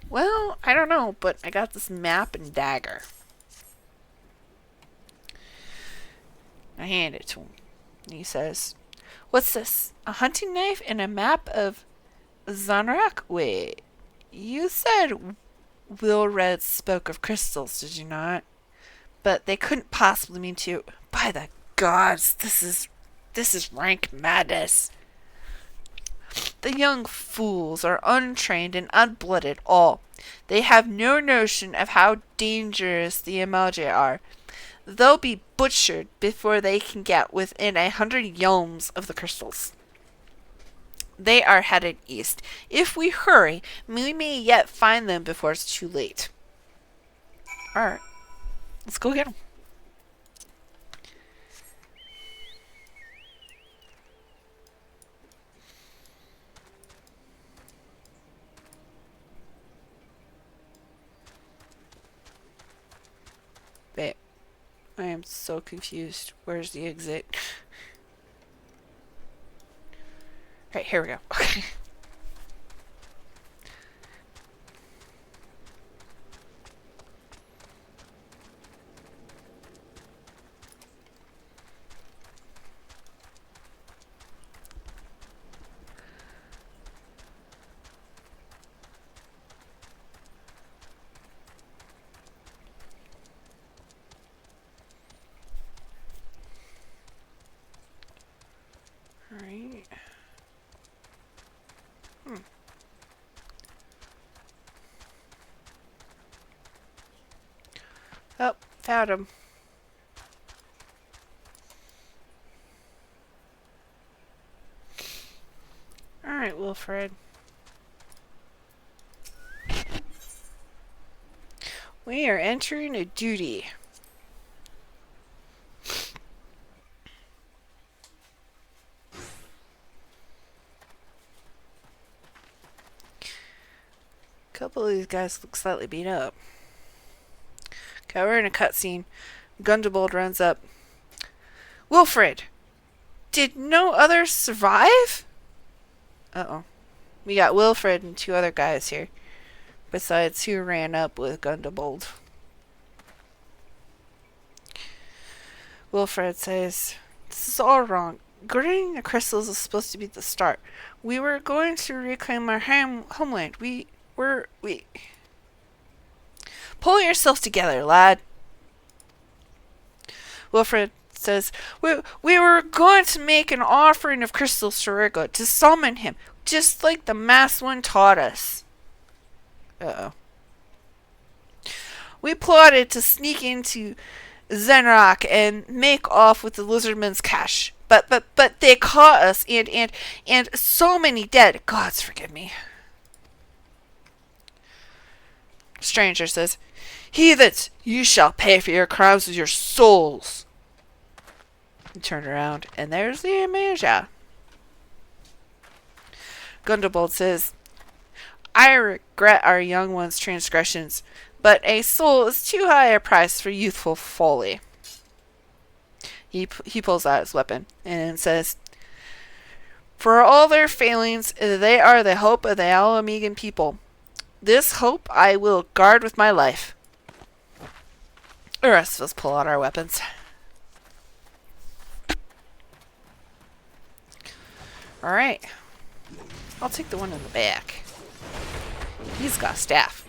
"Well, I don't know, but I got this map and dagger." I hand it to him. And he says, "What's this? A hunting knife and a map of Toto-Rak? Wait, you said Wilred spoke of crystals, did you not? But they couldn't possibly mean to. By the gods, this is rank madness. The young fools are untrained and unblooded all. They have no notion of how dangerous the Amalji are. They'll be butchered before they can get within 100 yalms of the crystals. They are headed east. If we hurry, we may yet find them before it's too late." Alright, let's go get them. Babe, I am so confused. Where's the exit? Right, here we go. Okay. Alright. Oh, found him. Alright, Wilfred. We are entering a duty. A couple of these guys look slightly beat up. Okay, we're in a cutscene. Gundebold runs up. "Wilfred! Did no others survive?" Uh-oh. We got Wilfred and two other guys here. Besides who ran up with Gundebold. Wilfred says, "This is all wrong. Guarding the crystals is supposed to be the start. We were going to reclaim our homeland. We... Pull yourself together, lad." Wilfred says, we were going to make an offering of crystals to Rigo to summon him, just like the masked one taught us." Uh-oh. We plotted to sneak into Zenrock and make off with the lizardman's cash. But they caught us, and so many dead. Gods forgive me. Stranger says, Heathens, you shall pay for your crimes with your souls. He turned around, and there's the Amnesia. Gundobald says, I regret our young one's transgressions, but a soul is too high a price for youthful folly. He pulls out his weapon and says, For all their failings, they are the hope of the Ala Mhigan people. This hope I will guard with my life. The rest of us pull out our weapons. Alright. I'll take the one in the back. He's got a staff.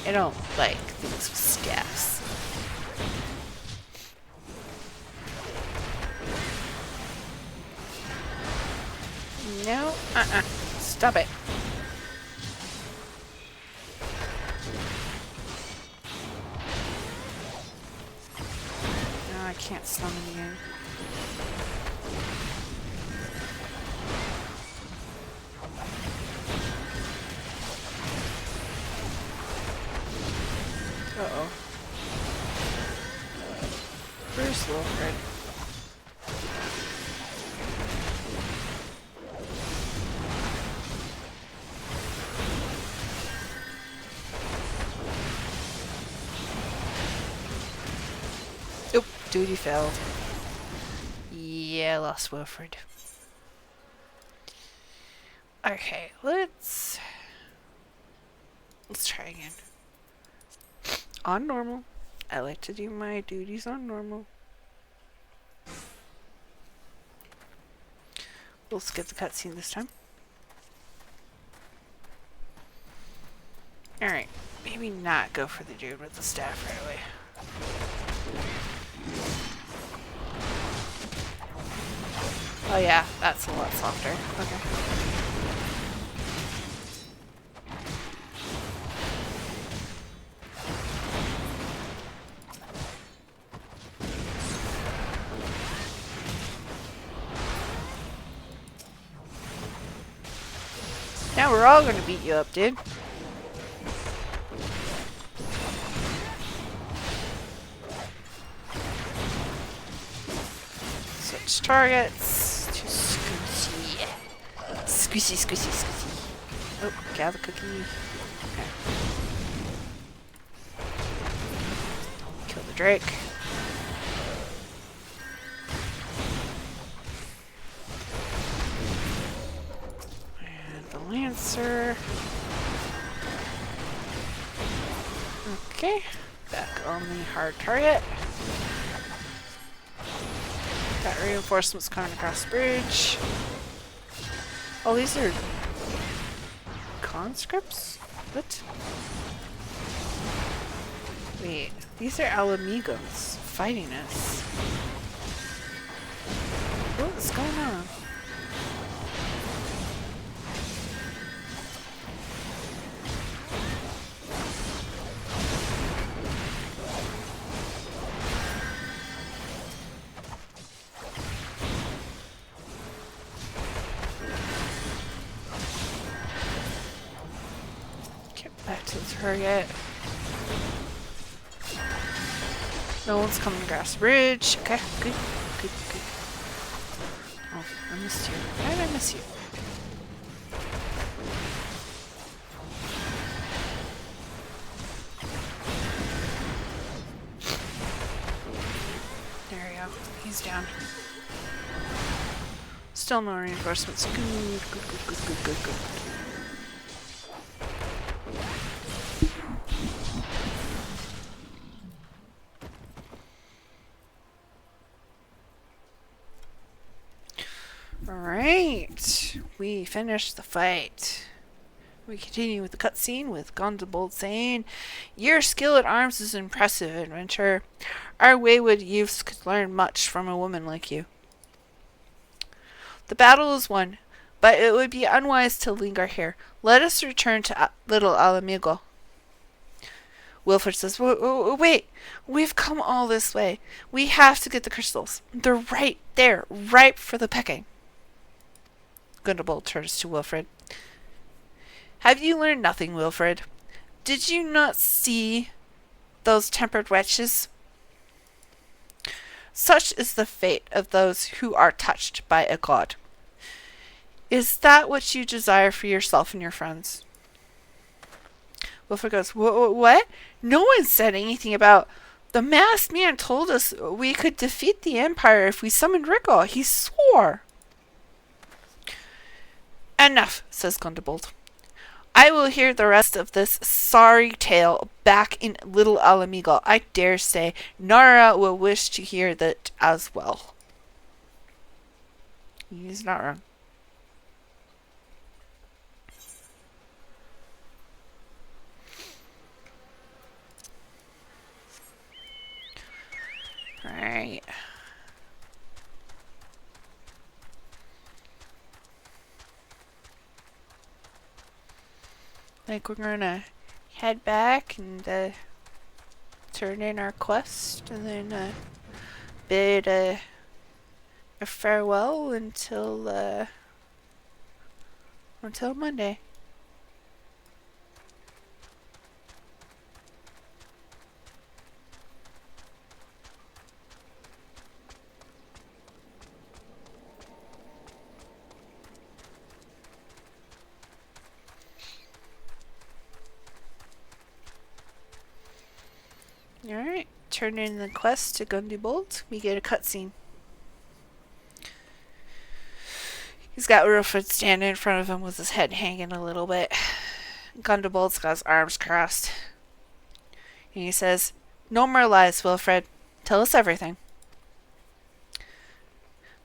I don't like things with staffs. No, stop it. No, I can't summon again. Uh-oh. Where's Wilred? Oop, duty failed. Yeah, lost Wilred. Okay, let's try again. On normal. I like to do my duties on normal. We'll skip the cutscene this time. Alright, maybe not go for the dude with the staff right away. Oh yeah, that's a lot softer. Okay. Now we're all gonna beat you up, dude. Switch targets to Squishy. Squishy, squishy, squishy. Oh, gather cookie. Okay. Kill the Drake. Lancer. Okay, back on the hard target. Got reinforcements coming across the bridge. Oh, these are conscripts? What? Wait, these are Ala Mhigos fighting us. What's going on? Back to the target. No one's coming across the bridge. Okay, good, good, good. Oh, I missed you. Why did I miss you? There we go. He's down. Still no reinforcements. Good, good, good, good, good, good, good. Alright, we finished the fight. We continue with the cutscene with Gundobald saying, Your skill at arms is impressive, adventurer. Our wayward youths could learn much from a woman like you. The battle is won, but it would be unwise to linger here. Let us return to Little Ala Mhigo. Wilfred says, wait, we've come all this way. We have to get the crystals. They're right there, ripe for the pecking. Gundobald turns to Wilfred. Have you learned nothing, Wilfred? Did you not see those tempered wretches? Such is the fate of those who are touched by a god. Is that what you desire for yourself and your friends? Wilfred goes, what? No one said anything about... The masked man told us we could defeat the Empire if we summoned Rickle. He swore. Enough, says Gundobald. I will hear the rest of this sorry tale back in Little Ala Mhigo. I dare say Nyra will wish to hear that as well. He's not wrong. Right. Like we're gonna head back and turn in our quest and then bid a farewell until Monday. Alright, turn in the quest to Gundobald. We get a cutscene. He's got Wilfred standing in front of him with his head hanging a little bit. Gundobald's got his arms crossed. And he says, no more lies, Wilfred. Tell us everything.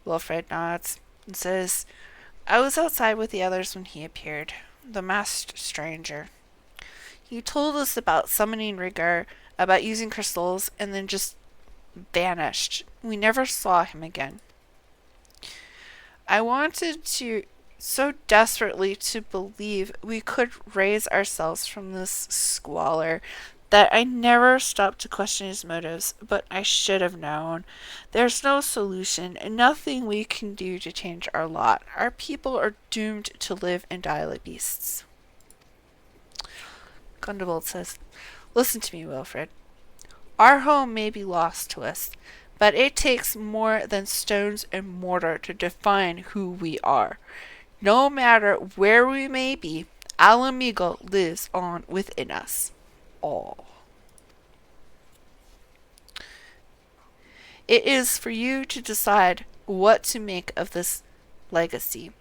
Wilfred nods and says, I was outside with the others when he appeared. The masked stranger. He told us about summoning Rigor, about using crystals, and then just vanished. We never saw him again. I wanted to so desperately to believe we could raise ourselves from this squalor that I never stopped to question his motives, but I should have known. There's no solution, and nothing we can do to change our lot. Our people are doomed to live and die like beasts. Gundobald says, listen to me, Wilfred. Our home may be lost to us, but it takes more than stones and mortar to define who we are. No matter where we may be, Ala Mhigo lives on within us all. It is for you to decide what to make of this legacy,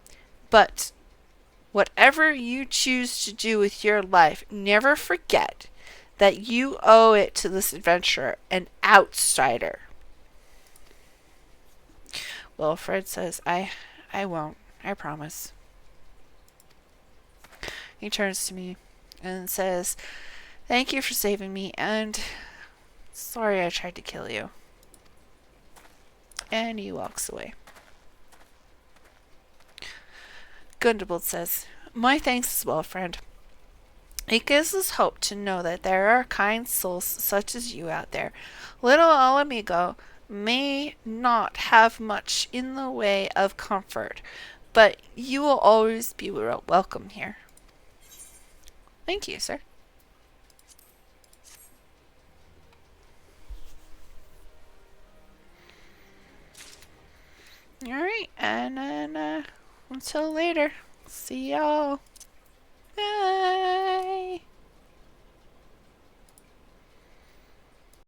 but whatever you choose to do with your life, never forget that you owe it to this adventurer, an outsider. Wilfred says, I won't. I promise. He turns to me and says, thank you for saving me, and sorry I tried to kill you. And he walks away. Gundobald says, my thanks as well, friend. It gives us hope to know that there are kind souls such as you out there. Little Ala Mhigo may not have much in the way of comfort, but you will always be welcome here. Thank you, sir. Alright, and then until later. See y'all. Bye.